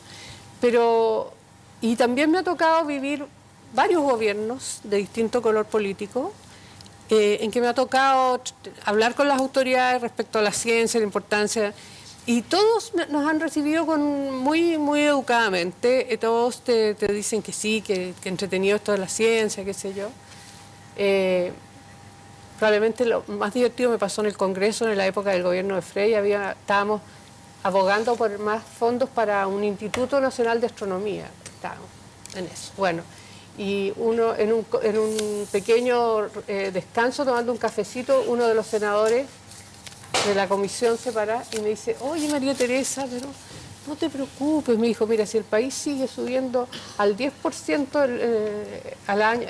Pero, y también me ha tocado vivir varios gobiernos de distinto color político, en que me ha tocado hablar con las autoridades respecto a la ciencia, la importancia, y todos nos han recibido muy educadamente, todos te dicen que sí, que entretenido esto de la ciencia, qué sé yo. Probablemente lo más divertido me pasó en el Congreso, en la época del gobierno de Frey, estábamos abogando por más fondos para un Instituto Nacional de Astronomía. Estábamos en eso. Bueno, y uno en un pequeño descanso, tomando un cafecito, uno de los senadores de la comisión se para y me dice, oye María Teresa, pero no te preocupes, me dijo, mira, si el país sigue subiendo al 10% al año,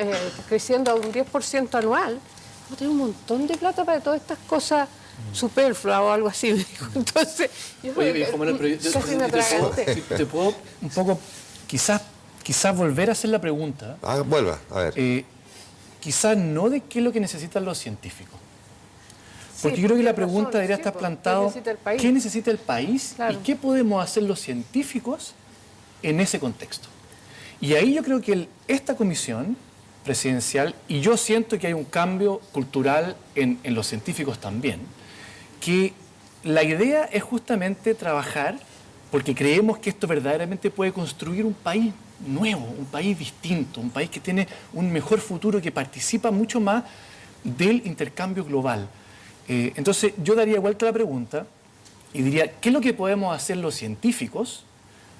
creciendo a un 10% anual, vamos a tener un montón de plata para todas estas cosas superfluas o algo así, me dijo. Entonces, yo casi me atraganté. ¿Te puedo un poco, quizás volver a hacer la pregunta? Vuelva, a ver. Quizás no de qué es lo que necesitan los científicos. Porque yo creo que la pregunta debería estar plantada, ¿qué necesita el país? Claro. ¿Y qué podemos hacer los científicos en ese contexto? Y ahí yo creo que esta comisión presidencial, y yo siento que hay un cambio cultural en los científicos también, que la idea es justamente trabajar porque creemos que esto verdaderamente puede construir un país nuevo, un país distinto, un país que tiene un mejor futuro, que participa mucho más del intercambio global. Entonces yo daría vuelta a la pregunta y diría, ¿qué es lo que podemos hacer los científicos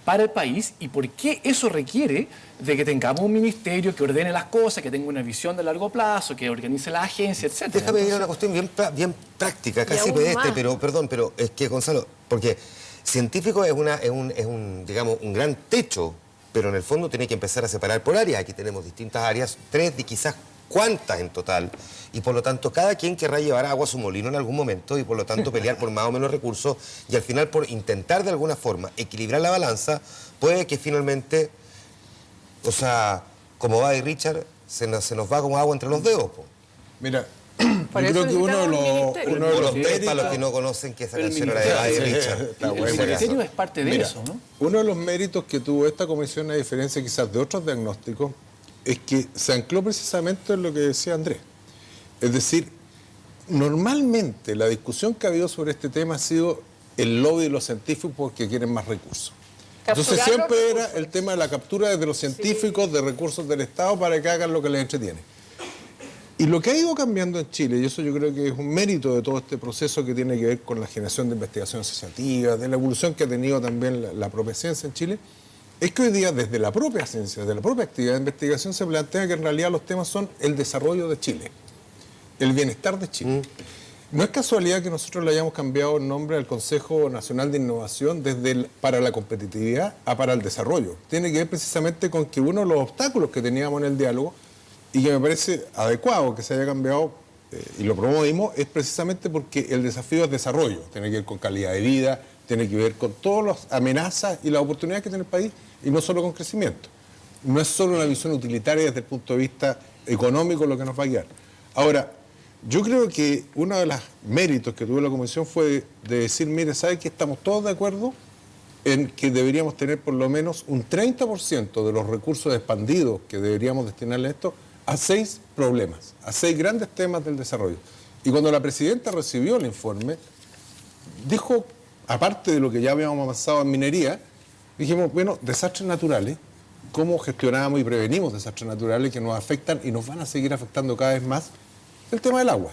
para el país y por qué eso requiere de que tengamos un ministerio que ordene las cosas, que tenga una visión de largo plazo, que organice las agencias, etc.? Déjame ir a una cuestión bien práctica, casi pedestre, pero es que, Gonzalo, porque científico es digamos, un gran techo, pero en el fondo tiene que empezar a separar por áreas. Aquí tenemos distintas áreas, 3 de quizás cuántas en total, y por lo tanto cada quien querrá llevar agua a su molino en algún momento y por lo tanto pelear por más o menos recursos y al final por intentar de alguna forma equilibrar la balanza, puede que finalmente, o sea, como va y Richard, se nos va como agua entre los dedos. Po. Mira, yo creo que uno de los méritos, para los que no conocen que esa canción era de Buddy Richard. El ministerio es parte de eso, ¿no? Uno de los méritos que tuvo esta comisión, a diferencia quizás de otros diagnósticos, es que se ancló precisamente en lo que decía Andrés. Es decir, normalmente la discusión que ha habido sobre este tema ha sido el lobby de los científicos porque quieren más recursos. Entonces siempre era el tema de la captura desde los científicos de recursos del Estado para que hagan lo que les entretiene. Y lo que ha ido cambiando en Chile, y eso yo creo que es un mérito de todo este proceso que tiene que ver con la generación de investigación asociativa, de la evolución que ha tenido también la propia ciencia en Chile, es que hoy día desde la propia ciencia, desde la propia actividad de investigación se plantea que en realidad los temas son el desarrollo de Chile, el bienestar de Chile. No es casualidad que nosotros le hayamos cambiado el nombre al Consejo Nacional de Innovación desde para la competitividad a para el desarrollo. Tiene que ver precisamente con que uno de los obstáculos que teníamos en el diálogo y que me parece adecuado que se haya cambiado y lo promovimos es precisamente porque el desafío es desarrollo, tiene que ver con calidad de vida, tiene que ver con todas las amenazas y las oportunidades que tiene el país y no solo con crecimiento. No es solo una visión utilitaria desde el punto de vista económico lo que nos va a guiar. Ahora, yo creo que uno de los méritos que tuvo la Comisión fue de decir, mire, ¿sabe que estamos todos de acuerdo en que deberíamos tener por lo menos un 30% de los recursos expandidos que deberíamos destinarle a esto a 6 problemas, a 6 grandes temas del desarrollo? Y cuando la presidenta recibió el informe, dijo, aparte de lo que ya habíamos avanzado en minería, dijimos, bueno, desastres naturales, ¿cómo gestionamos y prevenimos desastres naturales que nos afectan y nos van a seguir afectando cada vez más? El tema del agua.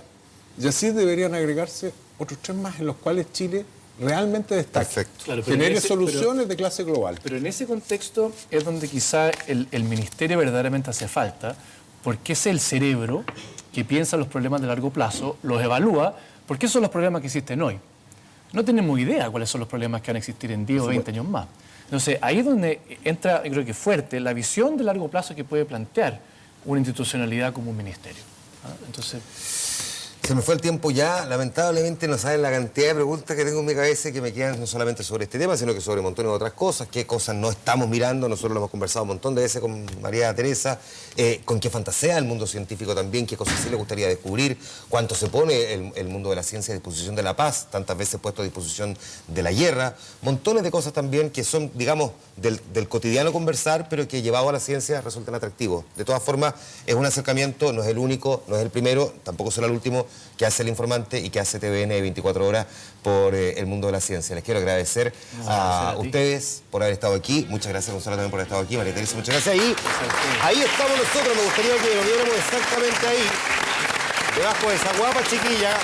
Y así deberían agregarse otros 3 más en los cuales Chile realmente destaca. Perfecto. Claro, genere soluciones de clase global. Pero en ese contexto es donde quizá el ministerio verdaderamente hace falta, porque es el cerebro que piensa los problemas de largo plazo, los evalúa, porque esos son los problemas que existen hoy. No tenemos idea cuáles son los problemas que van a existir en 10 o 20 años más. Entonces, ahí es donde entra, yo creo que fuerte, la visión de largo plazo que puede plantear una institucionalidad como un ministerio. Entonces... Se me fue el tiempo ya, lamentablemente no saben la cantidad de preguntas que tengo en mi cabeza y que me quedan no solamente sobre este tema, sino que sobre montones de otras cosas, qué cosas no estamos mirando, nosotros lo hemos conversado un montón de veces con María Teresa, con qué fantasea el mundo científico también, qué cosas sí le gustaría descubrir, cuánto se pone el mundo de la ciencia a disposición de la paz, tantas veces puesto a disposición de la guerra, montones de cosas también que son, digamos, del cotidiano conversar, pero que llevado a la ciencia resultan atractivos. De todas formas, es un acercamiento, no es el único, no es el primero, tampoco será el último, que hace El Informante y que hace TVN 24 horas por el mundo de la ciencia. Les quiero agradecer a ustedes por haber estado aquí. Muchas gracias, Gonzalo, también por haber estado aquí. María Teresa, muchas gracias. Y ahí estamos nosotros. Me gustaría que lo viéramos exactamente ahí, debajo de esa guapa chiquilla.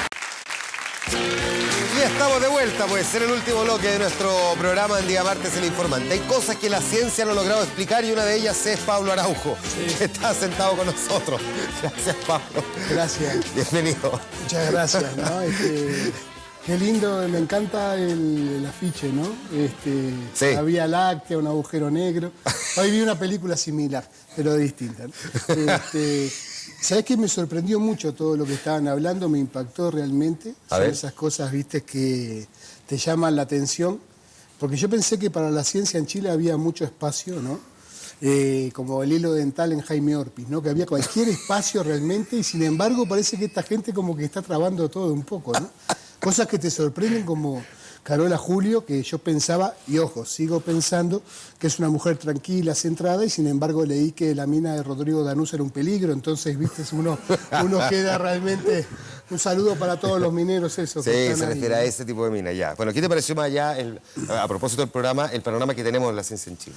Y ya estamos de vuelta, pues, en el último bloque de nuestro programa en Día Martes El Informante. Hay cosas que la ciencia no ha logrado explicar y una de ellas es Pablo Araujo, que está sentado con nosotros. Gracias, Pablo. Gracias. Bienvenido. Muchas gracias, ¿no? Qué lindo, me encanta el afiche, ¿no? La Vía Láctea, un agujero negro. Hoy vi una película similar, pero distinta, ¿no? ¿Sabés qué? Me sorprendió mucho todo lo que estaban hablando, me impactó realmente. Son esas cosas, viste, que te llaman la atención. Porque yo pensé que para la ciencia en Chile había mucho espacio, ¿no? Como el hilo dental en Jaime Orpis, ¿no? Que había cualquier espacio realmente y sin embargo parece que esta gente como que está trabando todo un poco, ¿no? Cosas que te sorprenden como Carola Julio, que yo pensaba, y ojo, sigo pensando que es una mujer tranquila, centrada, y sin embargo leí que la mina de Rodrigo Danús era un peligro, entonces, viste, uno queda realmente... Un saludo para todos los mineros, eso. Sí, se refiere a ese tipo de mina, ya. Bueno, ¿qué te pareció más allá, a propósito del programa, el panorama que tenemos en la ciencia en Chile?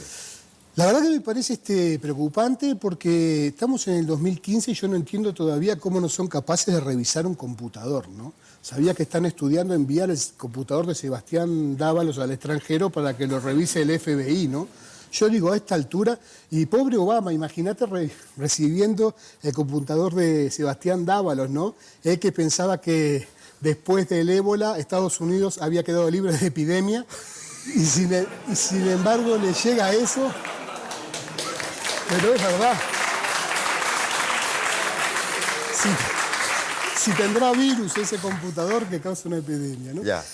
La verdad que me parece preocupante porque estamos en el 2015 y yo no entiendo todavía cómo no son capaces de revisar un computador, ¿no? Sabía que están estudiando enviar el computador de Sebastián Dávalos al extranjero para que lo revise el FBI, ¿no? Yo digo, a esta altura, y pobre Obama, imagínate recibiendo el computador de Sebastián Dávalos, ¿no? Él que pensaba que después del ébola Estados Unidos había quedado libre de epidemia y sin embargo le llega eso. Pero es verdad. Si tendrá virus ese computador que causa una epidemia, ¿no? Ya.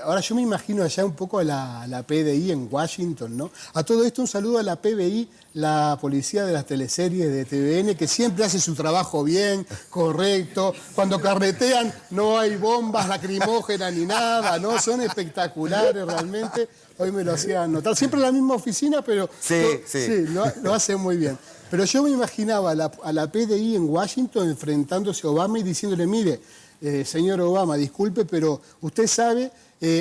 Ahora yo me imagino allá un poco a la PDI en Washington, ¿no? A todo esto un saludo a la PBI, la policía de las teleseries de TVN, que siempre hace su trabajo bien, correcto. Cuando carretean no hay bombas lacrimógenas ni nada, ¿no? Son espectaculares realmente. Hoy me lo hacían notar. Siempre en la misma oficina, pero sí, lo hacen muy bien. Pero yo me imaginaba a la PDI en Washington enfrentándose a Obama y diciéndole, mire, señor Obama, disculpe, pero usted sabe,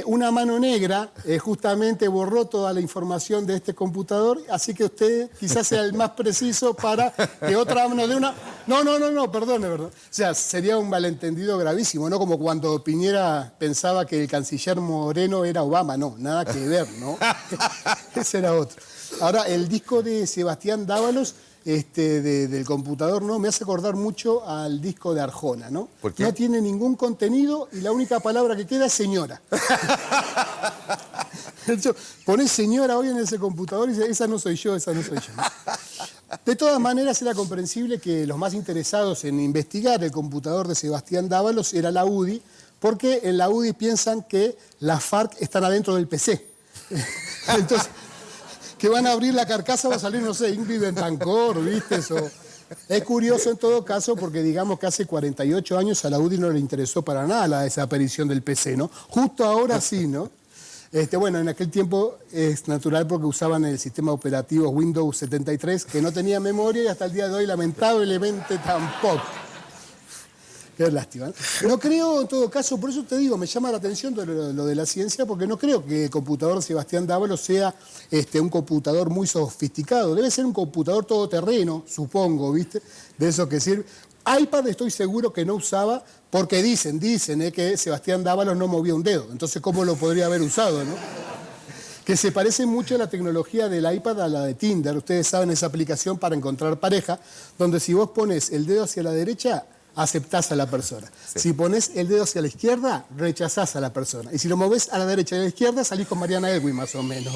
una mano negra justamente borró toda la información de este computador, así que usted quizás sea el más preciso para que otra mano de una... No, perdone. O sea, sería un malentendido gravísimo, ¿no? Como cuando Piñera pensaba que el canciller Moreno era Obama. No, nada que ver, ¿no? Ese era otro. Ahora, el disco de Sebastián Dávalos... del computador, ¿no? Me hace acordar mucho al disco de Arjona, ¿no? ¿Por qué? No tiene ningún contenido y la única palabra que queda es señora. Ponés señora hoy en ese computador y dice, esa no soy yo. De todas maneras, era comprensible que los más interesados en investigar el computador de Sebastián Dávalos era la UDI, porque en la UDI piensan que las FARC están adentro del PC. Entonces... que van a abrir la carcasa, va a salir, no sé, Ingrid Betancourt, ¿viste? Es curioso en todo caso porque digamos que hace 48 años a la UDI no le interesó para nada la desaparición del PC, ¿no? Justo ahora sí, ¿no? Bueno, en aquel tiempo es natural porque usaban el sistema operativo Windows 73 que no tenía memoria y hasta el día de hoy lamentablemente tampoco. Qué lástima, ¿no? No creo, en todo caso, por eso te digo, me llama la atención lo de la ciencia, porque no creo que el computador de Sebastián Dávalos sea un computador muy sofisticado. Debe ser un computador todoterreno, supongo, ¿viste? De eso que sirve. iPad estoy seguro que no usaba, porque dicen que Sebastián Dávalos no movía un dedo. Entonces, ¿cómo lo podría haber usado, no? Que se parece mucho a la tecnología del iPad a la de Tinder. Ustedes saben esa aplicación para encontrar pareja, donde si vos pones el dedo hacia la derecha... aceptás a la persona. Sí. Si pones el dedo hacia la izquierda, rechazás a la persona. Y si lo movés a la derecha y a la izquierda, salís con Mariana Elwin, más o menos.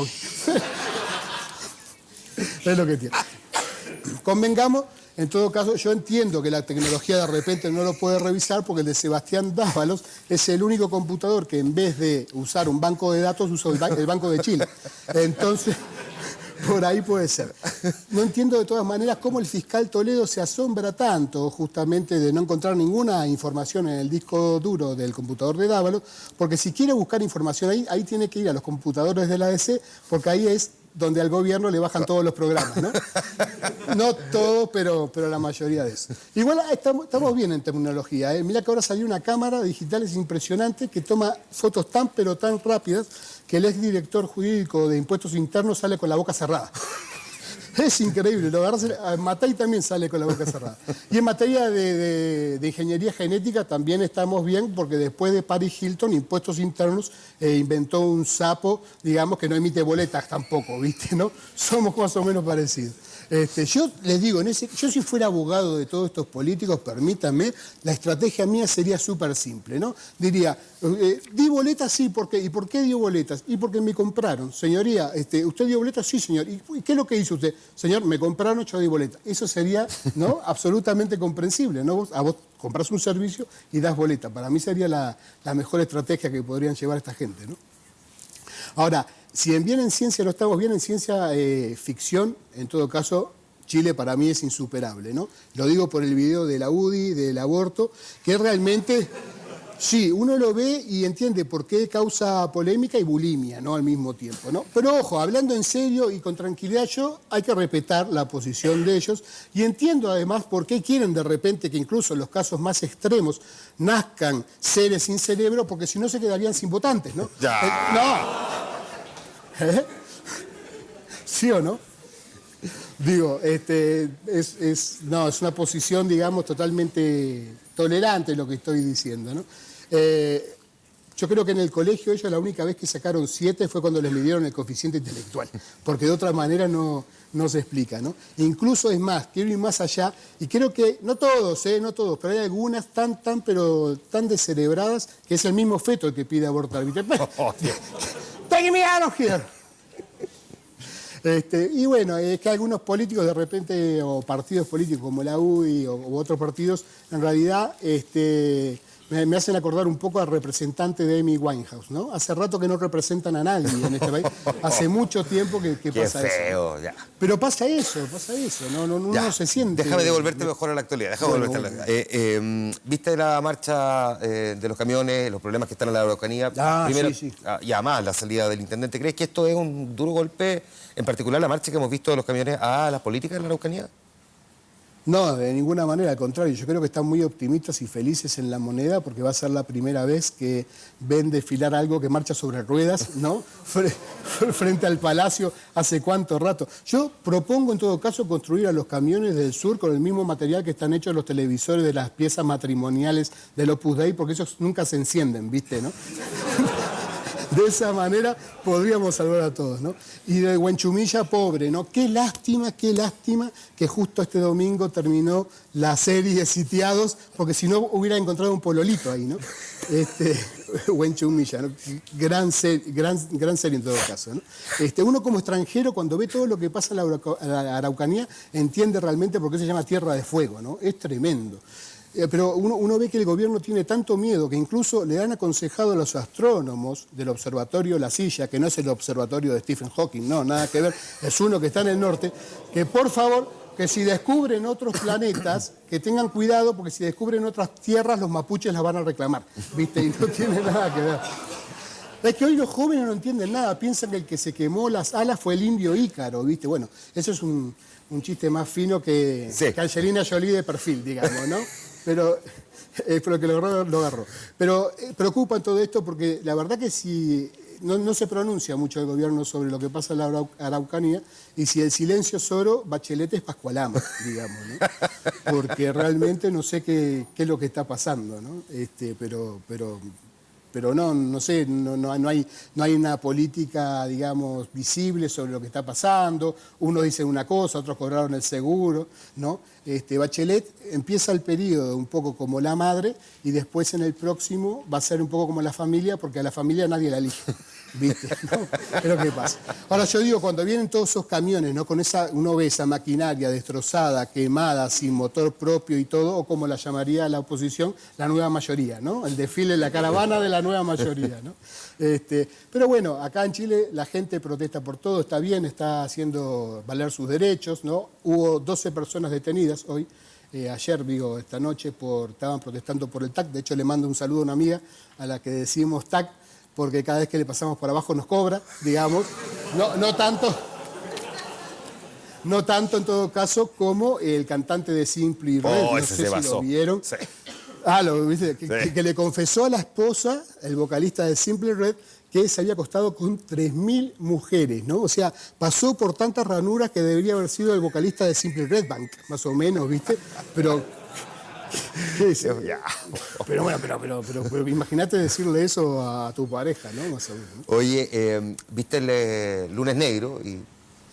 Es lo que tiene. Convengamos, en todo caso, yo entiendo que la tecnología de repente no lo puede revisar porque el de Sebastián Dávalos es el único computador que en vez de usar un banco de datos, usa el Banco de Chile. Entonces... por ahí puede ser. No entiendo de todas maneras cómo el fiscal Toledo se asombra tanto justamente de no encontrar ninguna información en el disco duro del computador de Dávalos, porque si quiere buscar información ahí tiene que ir a los computadores de la ADC, porque ahí es donde al gobierno le bajan todos los programas, ¿no? No todos, pero la mayoría de eso. Igual estamos bien en tecnología, ¿eh? Mirá que ahora salió una cámara digital, es impresionante, que toma fotos tan rápidas que el exdirector jurídico de Impuestos Internos sale con la boca cerrada. Es increíble, lo agarras, Matei también sale con la boca cerrada. Y en materia de ingeniería genética también estamos bien, porque después de Paris Hilton, Impuestos Internos, inventó un sapo, digamos, que no emite boletas tampoco, ¿viste? ¿No? Somos más o menos parecidos. Yo les digo, yo si fuera abogado de todos estos políticos, permítanme, la estrategia mía sería súper simple, ¿no? Diría, di boletas, sí, ¿por qué? ¿Y por qué dio boletas? Y porque me compraron. Señoría, ¿usted dio boletas? Sí, señor. ¿Y qué es lo que hizo usted? Señor, me compraron, yo di boletas. Eso sería, ¿no? Absolutamente comprensible, ¿no? Vos compras un servicio y das boleta. Para mí sería la mejor estrategia que podrían llevar esta gente, ¿no? Ahora, si bien en ciencia no estamos bien, en ciencia ficción, en todo caso, Chile para mí es insuperable, ¿no? Lo digo por el video de la UDI, del aborto, que realmente, sí, uno lo ve y entiende por qué causa polémica y bulimia, ¿no? Al mismo tiempo, ¿no? Pero ojo, hablando en serio y con tranquilidad, hay que respetar la posición de ellos y entiendo además por qué quieren de repente que incluso en los casos más extremos nazcan seres sin cerebro, porque si no se quedarían sin votantes, ¿no? No. ¿Sí o no? Digo, es una posición, digamos, totalmente tolerante lo que estoy diciendo, ¿no? Yo creo que en el colegio ellos la única vez que sacaron 7 fue cuando les midieron el coeficiente intelectual, porque de otra manera no se explica, ¿no? Incluso es más, quiero ir más allá, y creo que, no todos, pero hay algunas tan descerebradas que es el mismo feto el que pide abortar. Take me out of here. Y bueno, es que algunos políticos de repente, o partidos políticos como la UDI u otros partidos, en realidad me hacen acordar un poco al representante de Amy Winehouse, ¿no? Hace rato que no representan a nadie en este país. Hace mucho tiempo que pasa eso. Qué feo, ya. Pero pasa eso, uno se siente... Déjame devolverte mejor a la actualidad, ¿viste la marcha de los camiones, los problemas que están en la Araucanía? Primero, sí. Y además la salida del intendente. ¿Crees que esto es un duro golpe, en particular la marcha que hemos visto de los camiones a las políticas en la Araucanía? No, de ninguna manera, al contrario, yo creo que están muy optimistas y felices en La Moneda porque va a ser la primera vez que ven desfilar algo que marcha sobre ruedas, ¿no? Frente al Palacio, ¿hace cuánto rato? Yo propongo en todo caso construir a los camiones del sur con el mismo material que están hechos los televisores de las piezas matrimoniales del Opus Dei, porque esos nunca se encienden, ¿viste, no? De esa manera podríamos salvar a todos, ¿no? Y de Huenchumilla, pobre, ¿no? Qué lástima que justo este domingo terminó la serie Sitiados, porque si no hubiera encontrado un pololito ahí, ¿no? Huenchumilla, ¿no? Gran serie en todo caso, ¿no? Uno como extranjero, cuando ve todo lo que pasa en la Araucanía, entiende realmente por qué se llama Tierra de Fuego, ¿no? Es tremendo. Pero uno ve que el gobierno tiene tanto miedo que incluso le han aconsejado a los astrónomos del observatorio La Silla, que no es el observatorio de Stephen Hawking, no, nada que ver, es uno que está en el norte, que por favor, que si descubren otros planetas, que tengan cuidado, porque si descubren otras tierras, los mapuches las van a reclamar, ¿viste? Y no tiene nada que ver. Es que hoy los jóvenes no entienden nada, piensan que el que se quemó las alas fue el indio Ícaro, ¿viste? Bueno, eso es un chiste más fino que Angelina Jolie de perfil, digamos, ¿no? Pero que lo agarró. Pero preocupa todo esto porque la verdad que si no se pronuncia mucho el gobierno sobre lo que pasa en la Araucanía, y si el silencio es oro, Bachelet es Pascualama, digamos, ¿no? Porque realmente no sé qué es lo que está pasando, ¿no? Pero no sé, no hay una política, digamos, visible sobre lo que está pasando. Unos dicen una cosa, otros cobraron el seguro, ¿no? Bachelet empieza el periodo un poco como la madre y después en el próximo va a ser un poco como la familia, porque a la familia nadie la elige, ¿viste? ¿No? Es lo que pasa. Ahora yo digo, cuando vienen todos esos camiones, ¿no? Uno ve esa maquinaria destrozada, quemada, sin motor propio y todo, o como la llamaría la oposición, la nueva mayoría, ¿no? El desfile, la caravana de la nueva mayoría, ¿no? Pero bueno, acá en Chile la gente protesta por todo, está bien, está haciendo valer sus derechos, ¿no? Hubo 12 personas detenidas hoy, ayer, esta noche, estaban protestando por el TAC. De hecho, le mando un saludo a una amiga a la que decimos TAC, porque cada vez que le pasamos por abajo nos cobra, digamos. No tanto en todo caso como el cantante de Simply Red, no sé si lo vieron. Sí. ¿Lo viste? Que le confesó a la esposa, el vocalista de Simply Red, que se había acostado con 3.000 mujeres, ¿no? O sea, pasó por tantas ranuras que debería haber sido el vocalista de Simple Red Bank, más o menos, ¿viste? Pero... ¿qué es? Pero bueno, pero imagínate decirle eso a tu pareja, ¿no? Más o menos, ¿no? Oye, ¿viste el Lunes Negro? Y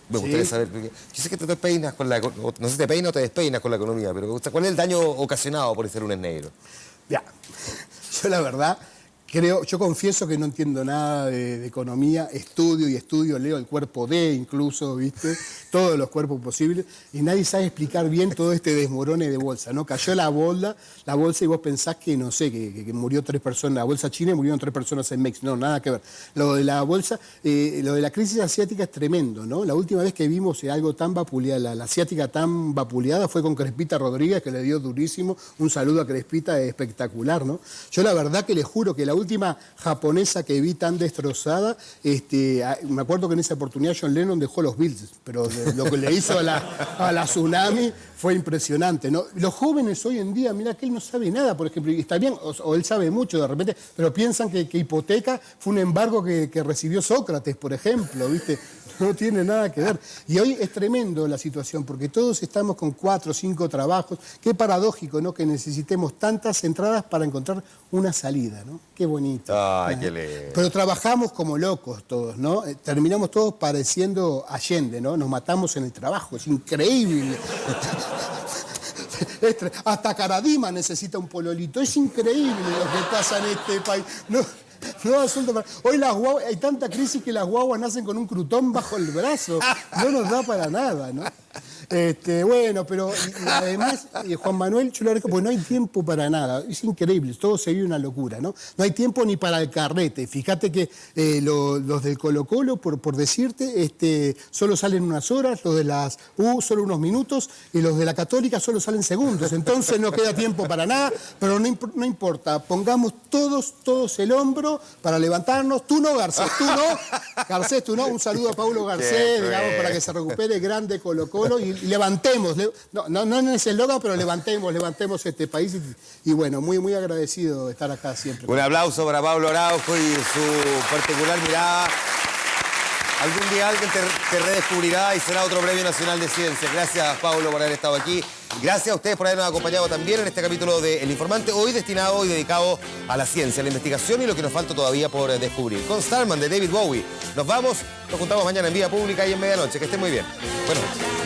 me gustaría saber, porque yo sé que te despeinas con la... No sé si te peinas o te despeinas con la economía, pero ¿cuál es el daño ocasionado por ese Lunes Negro? Ya, yo la verdad... yo confieso que no entiendo nada de economía, estudio, leo el cuerpo D incluso, ¿viste? Todos los cuerpos posibles, y nadie sabe explicar bien todo este desmorone de bolsa, ¿no? Cayó la bolsa y vos pensás que, no sé, que murió 3 personas, la bolsa china y murieron 3 personas en México, no, nada que ver. Lo de la bolsa, lo de la crisis asiática es tremendo, ¿no? La última vez que vimos algo tan vapuleada, la asiática tan vapuleada fue con Crespita Rodríguez, que le dio durísimo, un saludo a Crespita, espectacular, ¿no? Yo la verdad que les juro que la última japonesa que vi tan destrozada, me acuerdo que en esa oportunidad John Lennon dejó los Beatles, pero lo que le hizo a la tsunami fue impresionante, ¿no? Los jóvenes hoy en día, mira que él no sabe nada, por ejemplo, y está bien, o él sabe mucho de repente, pero piensan que hipoteca fue un embargo que recibió Sócrates, por ejemplo, ¿viste? No tiene nada que ver. Y hoy es tremendo la situación, porque todos estamos con 4 o 5 trabajos. Qué paradójico, ¿no? Que necesitemos tantas entradas para encontrar una salida, ¿no? Qué bonito. Ay, qué lindo. Pero trabajamos como locos todos, ¿no? Terminamos todos pareciendo Allende, ¿no? Nos matamos en el trabajo, es increíble. Hasta Caradima necesita un pololito. Es increíble lo que pasa en este país. No, asunto. Hoy las guaguas, hay tanta crisis que las guaguas nacen con un crutón bajo el brazo. No nos da para nada, ¿no? Bueno, pero además, Juan Manuel, yo le agradezco, porque no hay tiempo para nada. Es increíble, todo se vive una locura, ¿no? No hay tiempo ni para el carrete. Fíjate que los del Colo-Colo, por decirte, solo salen unas horas, los de las U solo unos minutos, y los de la Católica solo salen segundos. Entonces no queda tiempo para nada, pero no importa. Pongamos todos el hombro para levantarnos. Tú no, Garcés, tú no. Garcés, tú no. Un saludo a Paulo Garcés, digamos, para que se recupere, grande Colo-Colo, y levantemos, no en ese eslogan, pero levantemos este país y bueno, muy agradecido de estar acá siempre. Un aplauso para Pablo Araujo y su particular mirada. Algún día alguien te redescubrirá y será otro Premio Nacional de Ciencias. Gracias, Pablo, por haber estado aquí. Gracias a ustedes por habernos acompañado también en este capítulo de El Informante, hoy destinado y dedicado a la ciencia, a la investigación y lo que nos falta todavía por descubrir. Con Starman de David Bowie. Nos vamos, nos juntamos mañana en Vía Pública y en medianoche. Que estén muy bien. Buenas noches.